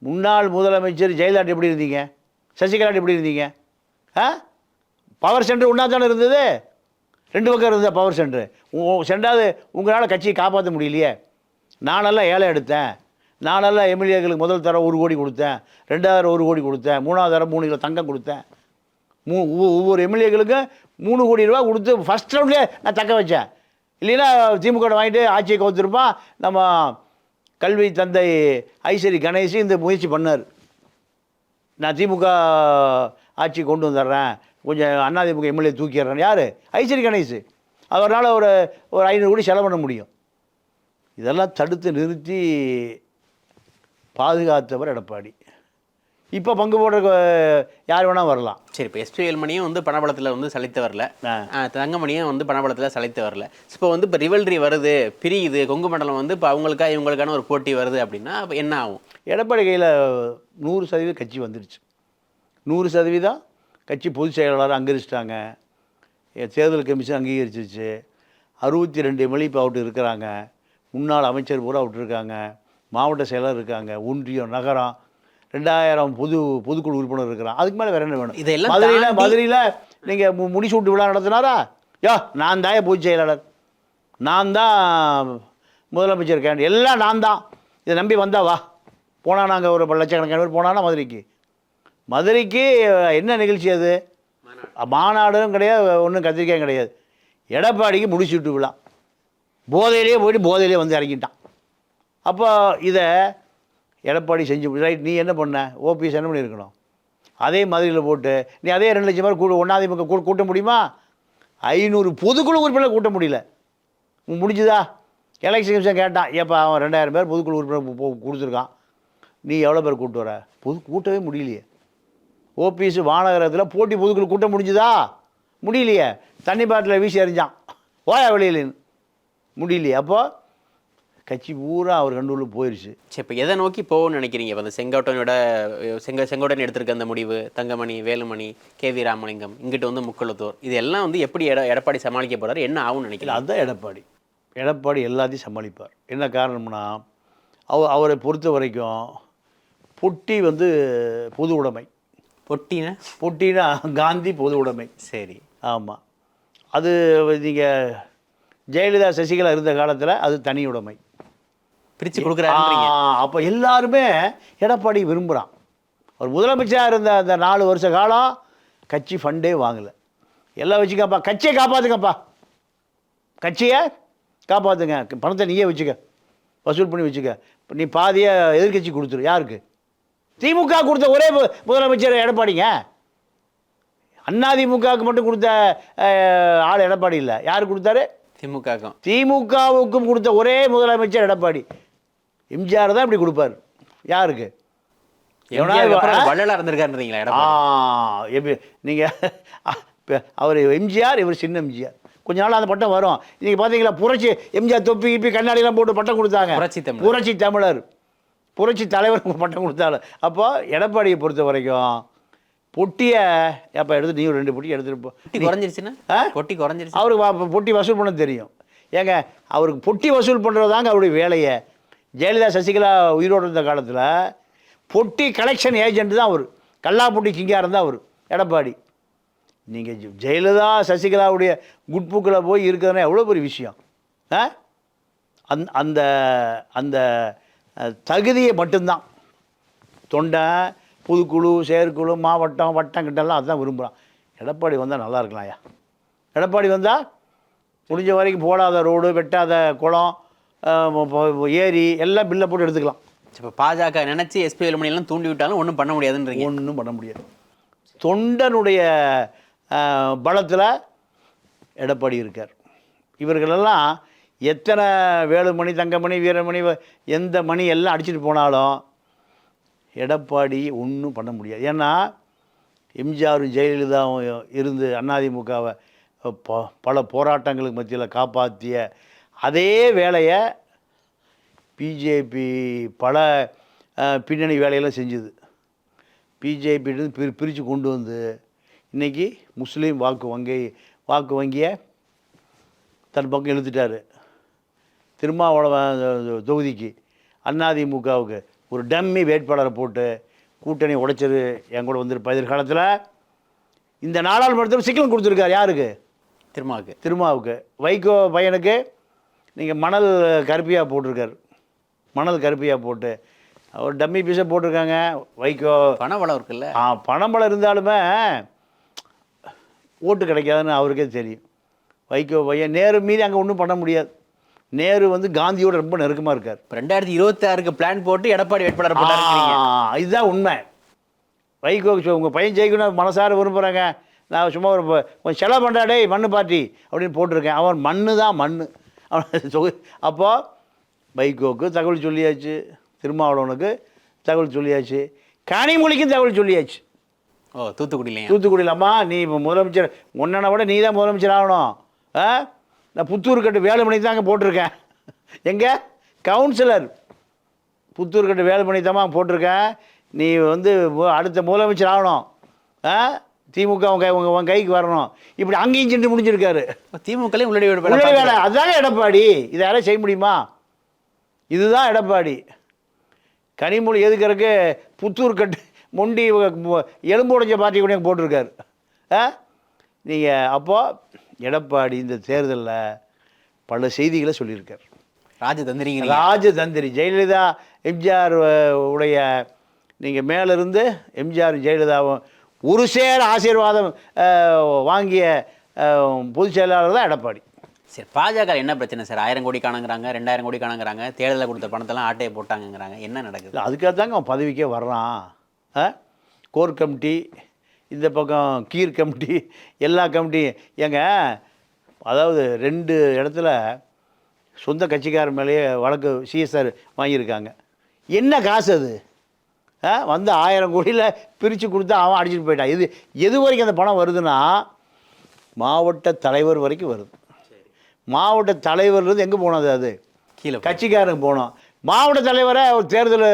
முன்னாள் முதலமைச்சர் ஜெயலலிதா எப்படி இருந்தீங்க? சசிகலா எப்படி இருந்தீங்க? பவர் சென்டர் ஒன்றா தானே இருந்தது, 2 பக்கம் இருந்தது பவர் சென்டர். சென்றாவது உங்களால் கட்சியை காப்பாற்ற முடியலையே. நானெல்லாம் ஏழை எடுத்தேன், நானெல்லாம் எம்எல்ஏக்களுக்கு முதல் தரம் 1 கோடி கொடுத்தேன், 2வது தரம் 1 கோடி கொடுத்தேன், 3வது தரம் 3 கிலோ தங்கம் கொடுத்தேன். ஒவ்வொரு எம்எல்ஏக்களுக்கும் 3 கோடி ரூபா கொடுத்து ஃபஸ்ட் ரவுண்ட்லேயே நான் தக்க வச்சேன். இல்லைன்னா திமுக வாங்கிட்டு ஆட்சியை கவுத்திருப்பான். நம்ம கல்வி தந்தை ஐஸ்வரி கணேஷ் இந்த முயற்சி பண்ணார். நான் திமுக ஆட்சி கொண்டு வந்துடுறேன், கொஞ்சம் அதிமுக எம்எல்ஏ தூக்கிடுறேன். யார்? ஐஸ்வரி கணேஷ். அவரால் ஒரு 500 கோடி செலவு பண்ண முடியும். இதெல்லாம் தடுத்து நிறுத்தி பாதுகாத்தவர் எடப்பாடி. இப்போ பங்கு போடுற யார் வேணால் வரலாம். சரி, இப்போ எஸ்பி வேலுமணியும் வந்து பணபலத்தில் வந்து சளைத்து வரல, தங்கமணியும் வந்து பணபலத்தில் சளைத்து வரல. இப்போ வந்து இப்போ ரிவல்ரி வருது, பிரியுது, கொங்கு மண்டலம் வந்து இப்போ அவங்களுக்கா இவங்களுக்கான ஒரு போட்டி வருது அப்படின்னா அப்போ என்ன ஆகும்? எடப்பாடி கையில் 100% கட்சி வந்துடுச்சு. 100% கட்சி பொதுச் செயலாளர் அங்கீகரிச்சிட்டாங்க. தேர்தல் கமிஷன் அங்கீகரிச்சிருச்சு. 62 எம்எல்ஏ இப்போ அவுட்டு இருக்கிறாங்க. முன்னாள் அமைச்சர் பூரா அவுட்டு இருக்காங்க. மாவட்ட செயலர் இருக்காங்க. ஒன்றியம், நகரம் 2000 பொதுக்குழு உறுப்பினர் இருக்கிறான். அதுக்கு மேலே வேறு என்ன வேணும்? இதெல்லாம் மதுரையில் நீங்கள் முடிசூட்டு விழா நடத்தினாரா? நான் தான் பொதுச் செயலாளர், நான் தான் முதலமைச்சர் கேண்டு, எல்லாம் நான் தான். இதை நம்பி வந்தா வா. போனால் நாங்கள் ஒரு லட்சக்கணக்கான பேர் போனான்னா மதுரைக்கு என்ன நிகழ்ச்சி அது? மாநாடும் கிடையாது, ஒன்றும் கத்திரிக்காயும் கிடையாது. எடப்பாடிக்கு முடிச்சுட்டு விழா. போதையிலே போயிட்டு போதையிலே வந்து இறங்கிட்டான். அப்போ இதை எடப்பாடி செஞ்சு ரைட். நீ என்ன பண்ண? ஓபிஎஸ் என்ன பண்ணியிருக்கணும்? அதே மதுரையில் போட்டு நீ அதே 2 லட்சம் பேர் ஒன்றாதிமுக கூட்ட முடியுமா? 500 பொதுக்குழு உறுப்பினர் கூட்ட முடியல. முடிஞ்சுதா? எலெக்ஷன் கமிஷன் கேட்டான், ஏப்பா அவன் 2000 பேர் பொதுக்குழு உறுப்பினர் கொடுத்துருக்கான், நீ எவ்வளோ பேர் கூட்டு வர? கூட்டவே முடியலையே. ஓபிஎஸ் வானகரத்தில் போட்டி பொதுக்குழு கூட்ட முடிஞ்சுதா? முடியலையே. தண்ணி பாட்டில் வீசி எறிஞ்சான், ஓயா வெளியிலன்னு. முடியலையே. அப்போது கட்சி பூரா அவர் கண்டூரில் போயிடுச்சு. சரி, இப்போ எதை நோக்கி போகணும்னு நினைக்கிறீங்க? இப்போ அந்த செங்கோட்டையன் எடுத்திருக்க அந்த முடிவு, தங்கமணி, வேலுமணி, கேவி ராமலிங்கம், இங்கிட்ட வந்து முக்குளத்தூர், இது எல்லாம் வந்து எப்படி எடப்பாடி சமாளிக்க போகிறாரு, என்ன ஆகும்னு நினைக்கிறேன்? அதுதான் எடப்பாடி எல்லாத்தையும் சமாளிப்பார். என்ன காரணம்னா, அவரை பொறுத்த வரைக்கும் பொட்டி வந்து பொது உடைமை. பொட்டினா காந்தி பொது உடைமை. சரி, ஆமாம். அது நீங்கள் ஜெயலலிதா சசிகலா இருந்த காலத்தில் அது தனி உடைமை, பிரித்து கொடுக்குறாங்க. அப்போ எல்லாருமே எடப்பாடி விரும்புகிறான். அவர் முதலமைச்சராக இருந்த அந்த 4 வருஷ காலம் கட்சி ஃபண்டே வாங்கலை. எல்லாம் வச்சுக்கப்பா, கட்சியை காப்பாற்றுங்கப்பா, கட்சியை காப்பாற்றுங்க, பணத்தை நீயே வச்சுக்க, வசூல் பண்ணி வச்சுக்க. நீ பாதியை எதிர்கட்சி கொடுத்துரு. யாருக்கு? திமுக கொடுத்த ஒரே முதலமைச்சர் எடப்பாடிங்க. அதிமுகவுக்கு மட்டும் கொடுத்த ஆள் எடப்பாடி இல்லை. யார் கொடுத்தாரு? திமுகவுக்கும் கொடுத்த ஒரே முதலமைச்சர் எடப்பாடி. எம்ஜிஆர் தான் இப்படி கொடுப்பார். யாருக்கு? நீங்கள் அவர் எம்ஜிஆர், இவர் சின்ன எம்ஜிஆர். கொஞ்ச நாள் அந்த பட்டம் வரும். நீங்கள் பார்த்தீங்களா, புரட்சி எம்ஜிஆர் தொப்பி இப்பி கண்ணாடிலாம் போட்டு பட்டம் கொடுத்தாங்க. புரட்சி தமிழர், புரட்சி தலைவர் பட்டம் கொடுத்தாலும். அப்போ எடப்பாடியை பொறுத்த வரைக்கும் பொட்டியை எப்போ எடுத்து நீ 2 பொட்டி எடுத்துட்டு குறைஞ்சிருச்சுன்னா பொட்டி குறைஞ்சிருச்சு. அவருக்கு பொட்டி வசூல் பண்ண தெரியும். ஏங்க, அவருக்கு பொட்டி வசூல் பண்ணுறது தாங்க அவருடைய வேலையை. ஜெயலலிதா சசிகலா உயிரோடு இருந்த காலத்தில் பொட்டி கலெக்ஷன் ஏஜென்ட் தான் அவர். கல்லாப்பொட்டி கிங்காக இருந்தால் அவர் எடப்பாடி. நீங்கள் ஜெயலலிதா சசிகலாவுடைய குட்புக்கில் போய் இருக்கிறதுனா எவ்வளோ பெரிய விஷயம். அந்த அந்த தகுதியை மட்டும்தான் தொண்டை, பொதுக்குழு, செயற்குழு, மாவட்டம், வட்டம் கிட்டெல்லாம் அதுதான் விரும்புகிறான். எடப்பாடி வந்தால் நல்லா இருக்கலாம்யா. எடப்பாடி வந்தால் முடிஞ்ச வரைக்கும் போடாத ரோடு, வெட்டாத குளம், ஏரி எல்லாம் பில்லை போட்டு எடுத்துக்கலாம். இப்போ பாஜக நினச்சி எஸ்பி வேலுமணியெல்லாம் தூண்டி விட்டாலும் ஒன்றும் பண்ண முடியாதுன்றீங்க? ஒன்றும் பண்ண முடியாது. தொண்டனுடைய பலத்தில் எடப்பாடி இருக்கார். இவர்களெல்லாம் எத்தனை வேலுமணி, தங்கமணி, வீரமணி, எந்த மணி எல்லாம் அடிச்சுட்டு போனாலும் எடப்பாடி ஒன்றும் பண்ண முடியாது. ஏன்னா எம்ஜிஆரும் ஜெயலலிதாவும் இருந்து அதிமுகவை பல போராட்டங்களுக்கு மத்தியில் காப்பாற்றிய அதே வேலையை பிஜேபி பல பின்னணி வேலையெல்லாம் செஞ்சுது. பிஜேபி பிரித்து கொண்டு வந்து இன்றைக்கி முஸ்லீம் வாக்கு வங்கியை தன் பக்கம் இழுத்துட்டார். திருமாவளவன் தொகுதிக்கு அதிமுகவுக்கு ஒரு டம்மி வேட்பாளரை போட்டு கூட்டணி உடைச்சது என் கூட வந்திருப்பா. எதிர்காலத்தில் இந்த நாடாளுமன்றத்தில் சிக்கலம் கொடுத்துருக்காரு. யாருக்கு? திருமாவுக்கு. வைகோ பையனுக்கு நீங்கள் மணல் கருப்பியாக போட்டிருக்காரு. மணல் கருப்பியாக போட்டு ஒரு டம்மி பீஸை போட்டிருக்காங்க. வைகோ பணபலம் இருக்குல்ல. பணபலம் இருந்தாலுமே ஓட்டு கிடைக்காதுன்னு அவருக்கே தெரியும். வைகோ பையன் நேரு மீறி அங்கே ஒன்றும் பண்ண முடியாது. நேரு வந்து காந்தியோட ரொம்ப நெருக்கமாக இருக்கார். 2026க்கு பிளான் போட்டு எடப்பாடி வேட்பாளர் போட்டாருங்கிறீங்க. இதுதான் உண்மை. வைகோ உங்கள் பையன் ஜெயிக்கணும் மனசார விரும்புகிறாங்க, நான் சும்மா ஒரு கொஞ்சம் செலவு பண்ணுறாடே மண்ணு பார்ட்டி அப்படின்னு போட்டிருக்கேன். அவன் மண்ணு தான் மண்ணு அவன். அப்போ வைகோவுக்கு தகவல் சொல்லியாச்சு, திருமாவளவனுக்கு தகவல் சொல்லியாச்சு, கனிமொழிக்கும் தகவல் சொல்லியாச்சு. தூத்துக்குடியில் அம்மா நீ இப்போ முதலமைச்சர் ஒன்னனை விட நீ தான் முதலமைச்சர் ஆகணும். நான் புத்தூர்கட்டு வேலுமணி தான் அங்கே போட்டிருக்கேன். எங்கே கவுன்சிலர் புத்தூர்கட்டு வேலுமணி தான் போட்டிருக்கேன். நீ வந்து அடுத்த முதலமைச்சர் ஆகணும், திமுக உன் கைக்கு வரணும். இப்படி அங்கேயும் சென்று முடிஞ்சிருக்காரு. திமுகலையும் உள்ளடி வேலை. அதுதாங்க எடப்பாடி. இதை யாரும் செய்ய முடியுமா? இதுதான் எடப்பாடி. கனிமொழி எதுக்கிறதுக்கு புத்தூர்கட்டு மொண்டி எலும்பு உடைஞ்ச பார்ட்டி கூட போட்டிருக்காரு. நீங்கள் அப்போது எடப்பாடி இந்த தேர்தலில் பல செய்திகளை சொல்லியிருக்கார். ராஜதந்திரி ஜெயலலிதா எம்ஜிஆர் உடைய நீங்கள் மேலிருந்து எம்ஜிஆர் ஜெயலலிதாவும் ஒரு சேர ஆசீர்வாதம் வாங்கிய பொதுச் செயலாளர் தான் எடப்பாடி. சரி, பாஜக என்ன பிரச்சனை சார்? 1000 கோடி காணுங்கிறாங்க, 2000 கோடி காணுங்கிறாங்க, தேர்தலில் கொடுத்த பணத்தெல்லாம் ஆட்டையை போட்டாங்கங்கிறாங்க. என்ன நடக்குது? அதுக்காக தாங்க அவன் பதவிக்கே வர்றான். கோர் கமிட்டி, இந்த பக்கம் கீர் கமிட்டி, எல்லா கமிட்டியும் ஏங்க. அதாவது 2 இடத்துல சொந்த கட்சிக்காரர் மேலேயே வழக்கு சிஎஸ்ஆர் வாங்கியிருக்காங்க. என்ன காசு அது? வந்து 1000 கோடியில் பிரித்து கொடுத்தா அவன் அடிச்சுட்டு போயிட்டான். எது வரைக்கும் அந்த பணம் வருதுன்னா மாவட்ட தலைவர் வரைக்கும் வருது. மாவட்ட தலைவர்லேருந்து எங்கே போனது? அது கீழே கட்சிக்காரங்க போனோம். மாவட்ட தலைவரை ஒரு தேர்தல்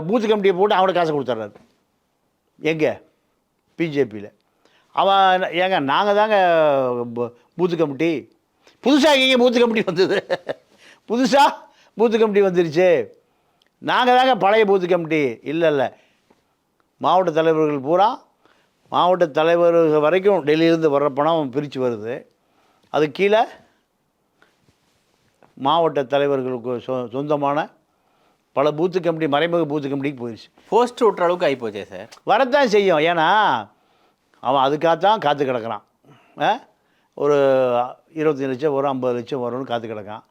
பூத்து கமிட்டியை போட்டு அவனை காசை கொடுத்துட்றாரு. எங்கே? பிஜேபியில். அவன் ஏங்க நாங்கள் தாங்க பூத்து கமிட்டி. புதுசாக எங்கே பூத்து கமிட்டி வந்தது? புதுசாக பூத்து கமிட்டி வந்துருச்சு. நாங்கள் தாங்க பழைய பூத்து கமிட்டி. இல்லை மாவட்ட தலைவர்கள் பூரா மாவட்ட தலைவர்கள் வரைக்கும் டெல்லியிலேருந்து வர்ற பணம் பிரித்து வருது. அது கீழே மாவட்ட தலைவர்களுக்கு சொந்தமான பல பூத்து கமிட்டி, மறைமுக பூத்து கமிட்டிக்கு போயிடுச்சு. போஸ்ட் ஓட்டுற அளவுக்கு ஆகிப்போச்சே சார். வரத்தான் செய்யும். ஏன்னா அவன் அதுக்காகத்தான் காத்து கிடக்கிறான். ஒரு 25 லட்சம் வரும், 50 லட்சம் வரும்னு காத்து கிடக்கான்.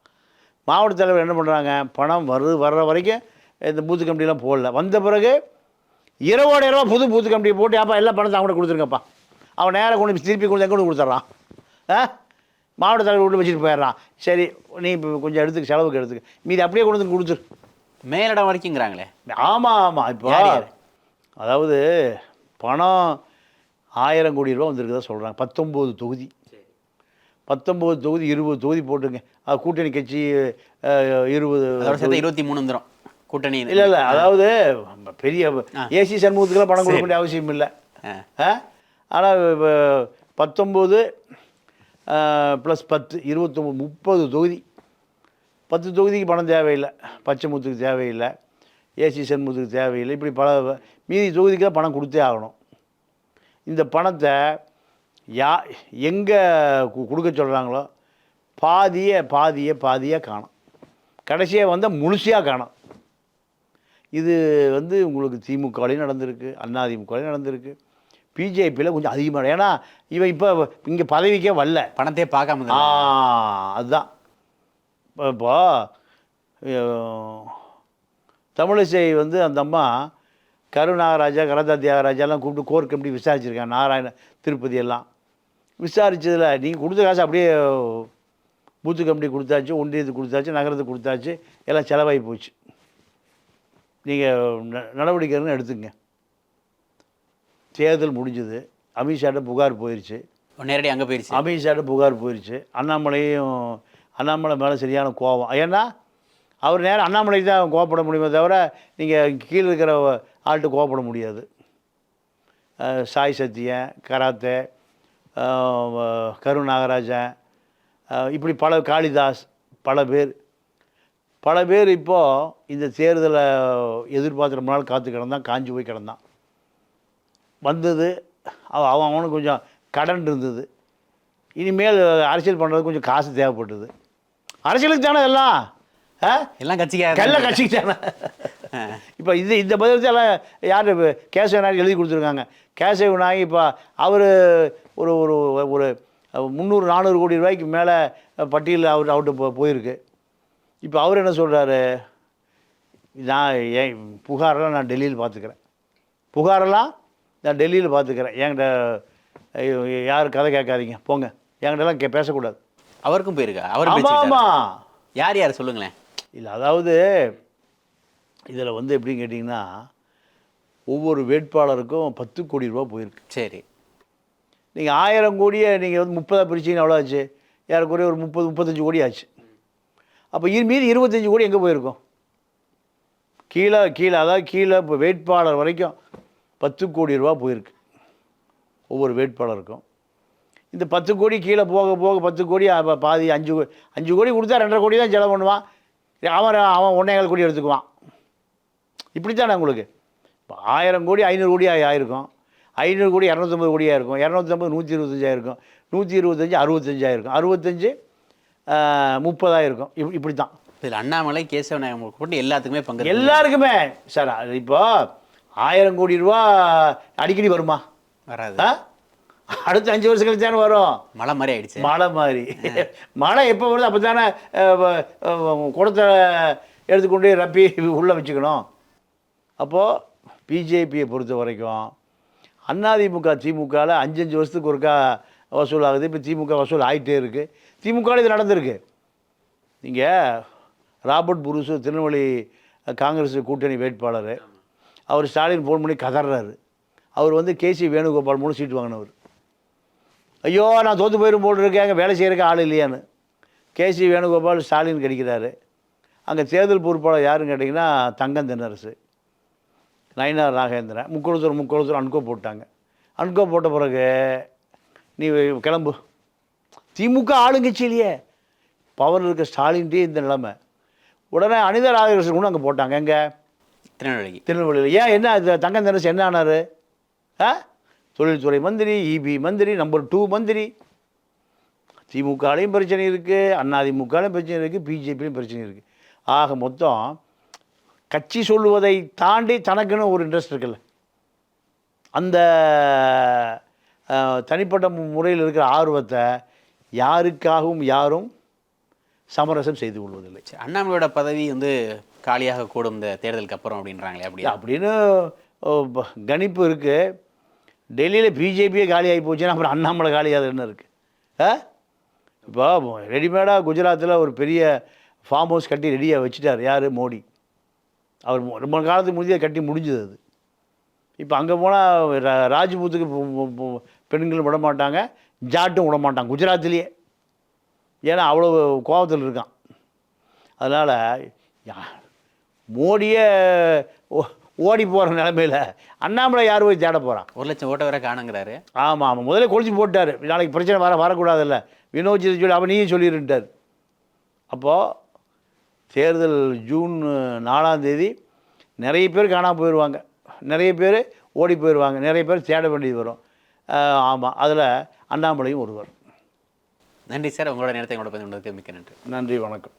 மாவட்ட தலைவர் என்ன பண்ணுறாங்க? பணம் வர்ற வரைக்கும் இந்த பூத்து கமிட்டிலாம் போடல. வந்த பிறகு இரவோட புது பூத்து கமிட்டியை போட்டு அப்போ எல்லா பணத்தை அவங்கள்ட்ட கொடுத்துருங்கப்பா. அவன் நேராக கொண்டு திருப்பி கொண்டு எங்கே கொடுத்துட்றான். மாவட்ட தலைவர் விட்டு வச்சுட்டு போயிடுறான். சரி, நீ இப்போ கொஞ்சம் எடுத்துக்க, செலவுக்கு எடுத்துக்க, மீதி அப்படியே கொண்டு வந்து கொடுத்துரு. மேலிடம் வரைக்குங்கிறாங்களே. ஆமாம். இப்போ அதாவது பணம் 1000 கோடி ரூபா வந்திருக்குதா சொல்கிறாங்க. 19 தொகுதி 20 தொகுதி போட்டுங்க. அது கூட்டணி கட்சி 23 வந்துடும் கூட்டணி. இல்லை அதாவது பெரிய ஏசி சண்முகத்துக்கெல்லாம் பணம் கொடுக்க வேண்டிய அவசியம் இல்லை. ஆனால் 19 + 10 29 30 தொகுதி. 10 தொகுதிக்கு பணம் தேவையில்லை. பச்சைமுத்துக்கு தேவையில்லை, ஏசி சண்முகத்துக்கு தேவையில்லை. இப்படி மீதி தொகுதிக்கு தான் பணம் கொடுத்தே ஆகணும். இந்த பணத்தை எங்கே கொடுக்க சொல்கிறாங்களோ பாதியை காணும். கடைசியாக வந்தால் முழுசியாக காணும். இது உங்களுக்கு திமுகலையும் நடந்திருக்கு, அதிமுகலையும் நடந்திருக்கு, பிஜேபியில் கொஞ்சம் அதிகமாக. ஏன்னா இவன் இப்போ இங்கே பதவிக்கே வரல, பணத்தையே பார்க்காம. அதுதான் இப்போ தமிழிசை அந்த அம்மா கருநாகராஜா, கரதா தியாகராஜாலாம் கூப்பிட்டு கோர் கமிட்டி விசாரிச்சிருக்காங்க. நாராயண திருப்பதி எல்லாம் விசாரித்ததில் நீங்கள் கொடுத்த காசு அப்படியே பூத்து கமிட்டி கொடுத்தாச்சு, ஒன்றியத்துக்கு கொடுத்தாச்சு, நகரத்துக்கு கொடுத்தாச்சு, எல்லாம் செலவாகி போச்சு. நீங்கள் நடவடிக்கைன்னு எடுத்துங்க. தேர்தல் முடிஞ்சது, அமித்ஷாட்ட புகார் போயிடுச்சு. நேரடி அங்கே போயிடுச்சு. அமித்ஷாட்ட புகார் போயிடுச்சு. அண்ணாமலை மேலே சரியான கோபம். ஏன்னா அவர் நேரம் அண்ணாமலைக்கு தான் கோவப்பட முடியுமே தவிர நீங்கள் கீழே இருக்கிற ஆள்கிட்ட கோவப்பட முடியாது. சாய் சத்தியன், கராத்தே, கருநாகராஜன், இப்படி காளிதாஸ், பல பேர் இப்போது இந்த தேர்தலை எதிர்பார்த்து ரொம்ப நாள் காத்து கிடந்தான், காஞ்சி போய் கிடந்தான். வந்தது அவனுக்கு கொஞ்சம் கடன் இருந்தது. இனிமேல் அரசியல் பண்ணுறது கொஞ்சம் காசு தேவைப்பட்டது. அரசியலுக்கு தானே எல்லாம் கட்சிக்கு தானே. இப்போ இந்த பதிலத்தை எல்லாம் யார் கேசவ நாயகி எழுதி கொடுத்துருக்காங்க. கேசவ நாயகி இப்போ அவர் ஒரு ஒரு ஒரு 300-400 கோடி ரூபாய்க்கு மேலே பட்டியலில் அவர்கிட்ட போயிருக்கு. இப்போ அவர் என்ன சொல்கிறாரு, நான் புகாரெல்லாம் நான் டெல்லியில் பார்த்துக்கிறேன், புகாரெல்லாம் நான் டெல்லியில் பார்த்துக்கிறேன், என்கிட்ட யார் கதை கேட்காதீங்க போங்க, என்கிட்டலாம் பேசக்கூடாது. அவருக்கும் போயிருக்கா? அவர் ஆமாம். யார் சொல்லுங்களேன். இல்லை, அதாவது இதில் வந்து எப்படின்னு கேட்டிங்கன்னா, ஒவ்வொரு வேட்பாளருக்கும் 10 கோடி ரூபா போயிருக்கு. சரி, நீங்கள் 1000 கோடியை நீங்கள் வந்து 30 பிரிச்சிங்கன்னா எவ்வளோ ஆச்சு? ஏறக்குறைய ஒரு 30-35 கோடி ஆச்சு. அப்போ மீதி 25 கோடி எங்கே போயிருக்கும்? கீழே அதாவது கீழே இப்போ வேட்பாளர் வரைக்கும் 10 கோடி ரூபா போயிருக்கு ஒவ்வொரு வேட்பாளருக்கும். இந்த 10 கோடி கீழே போக போக 10 கோடி பாதி 5 கோடி கொடுத்தா 2.5 கோடி தான் செலவு பண்ணுவான். அவன் 1.25 கோடி எடுத்துக்குவான். இப்படித்தானே உங்களுக்கு இப்போ 1000 கோடி 500 கோடி ஆயிருக்கும், 500 கோடி 250 கோடியாக இருக்கும், 250 125 ஆயிருக்கும், 125 65 ஆயிருக்கும், 65 30 இருக்கும். இப்படி தான் இதில் அண்ணாமலை கேசவ நாயகம் போட்டு எல்லாத்துக்குமே பங்கு, எல்லாருக்குமே. சார் இப்போ 1000 கோடி ரூபா அடிக்கடி வருமா? வராது. அடுத்த 5 வருஷம் கழிச்சு தானே வரும். மழை மாதிரி ஆயிடுச்சு. மழை மாதிரி மழை எப்போ வருது அப்போ தானே குடத்தை எடுத்துக்கொண்டு ரப்பி உள்ளே வச்சுக்கணும். அப்போது பிஜேபியை பொறுத்த வரைக்கும் அதிமுக திமுகவில் 5 வருஷத்துக்கு ஒருக்கா வசூல் ஆகுது. இப்போ திமுக வசூல் ஆகிட்டே இருக்குது. திமுகவில் இது நடந்திருக்கு. நீங்கள் ராபர்ட் புரூஸ் திருநெல்வேலி காங்கிரஸ் கூட்டணி வேட்பாளர், அவர் ஸ்டாலின் ஃபோன் பண்ணி கதறாரு. அவர் வந்து கேசி வேணுகோபால் 3 சீட்டு வாங்கினவர். ஐயோ நான் தோற்று போயிடும் போல் இருக்கேங்க, வேலை செய்கிறக்கு ஆள் இல்லையான்னு கேசி வேணுகோபால் ஸ்டாலின் கிடைக்கிறாரு. அங்கே தேர்தல் பொறுப்பாளர் யாருன்னு கேட்டிங்கன்னா தங்கம் தென்னரசு, நயினார் நாகேந்திரன், முக்குளத்தூர் அன்கோ போட்டாங்க. அன்கோ போட்ட பிறகு நீ கிளம்பு. திமுக ஆளுங்கட்சியிலேயே பவர் இருக்க ஸ்டாலின்ட்டே இந்த நிலைமை. உடனே அனிதா ராதாகிருஷ்ணன் கூட அங்கே போட்டாங்க. எங்கே? திருநெல்வேலியில். ஏன் என்ன தங்கம் தென்னரசு என்ன ஆனார்? தொழில்துறை மந்திரி, இபி மந்திரி, நம்பர் 2 மந்திரி. திமுகலையும் பிரச்சனை இருக்குது, அதிமுகலையும் பிரச்சனை இருக்குது, பிஜேபிலையும் பிரச்சனை இருக்குது. ஆக மொத்தம் கட்சி சொல்லுவதை தாண்டி தனக்குன்னு ஒரு இன்ட்ரெஸ்ட் இருக்குல்ல, அந்த தனிப்பட்ட முறையில் இருக்கிற ஆர்வத்தை யாருக்காகவும் யாரும் சமரசம் செய்து கொள்வதில்லை. அண்ணாமலையோட பதவி வந்து காலியாக கூடும் இந்த தேர்தலுக்கு அப்புறம் அப்படின்றாங்களே, அப்படின்னு கணிப்பு இருக்குது. டெல்லியில் பிஜேபியே காலியாகி போச்சுன்னா அப்புறம் அண்ணாமலை காலியாக என்ன இருக்குது? இப்போ ரெடிமேடாக குஜராத்தில் ஒரு பெரிய ஃபார்ம் ஹவுஸ் கட்டி ரெடியாக வச்சுட்டார். யார்? மோடி. அவர் ரொம்ப காலத்துக்கு முந்தைய கட்டி முடிஞ்சது அது. இப்போ அங்கே போனால் ராஜ்பூத்துக்கு பெண்கள் விட மாட்டாங்க, ஜாட்டும் விட மாட்டாங்க குஜராத்திலேயே. ஏன்னா அவ்வளோ கோபத்தில் இருக்கான். அதனால் மோடியே ஓடி போகிற நிலைமையில் அண்ணாமலை யார் போய் தேட போகிறான்? 1 லட்சம் ஓட்ட வேற காணுங்கிறாரு. ஆமாம், முதல்ல கொளிச்சு போட்டார். நாளைக்கு பிரச்சனை வரக்கூடாதுல்ல, வினோஜி சொல்லி அவன் நீயும் சொல்லியிருந்தார். அப்போது தேர்தல் ஜூன் 4ஆம் தேதி நிறைய பேர் காணாமல் போயிடுவாங்க, நிறைய பேர் ஓடி போயிடுவாங்க, நிறைய பேர் தேட வேண்டியது வரும். ஆமாம், அதில் அண்ணாமலையும் ஒருவர். நன்றி சார், உங்களோட நேரத்தை எங்களோட பதிவு மிக்க நன்றி. நன்றி, வணக்கம்.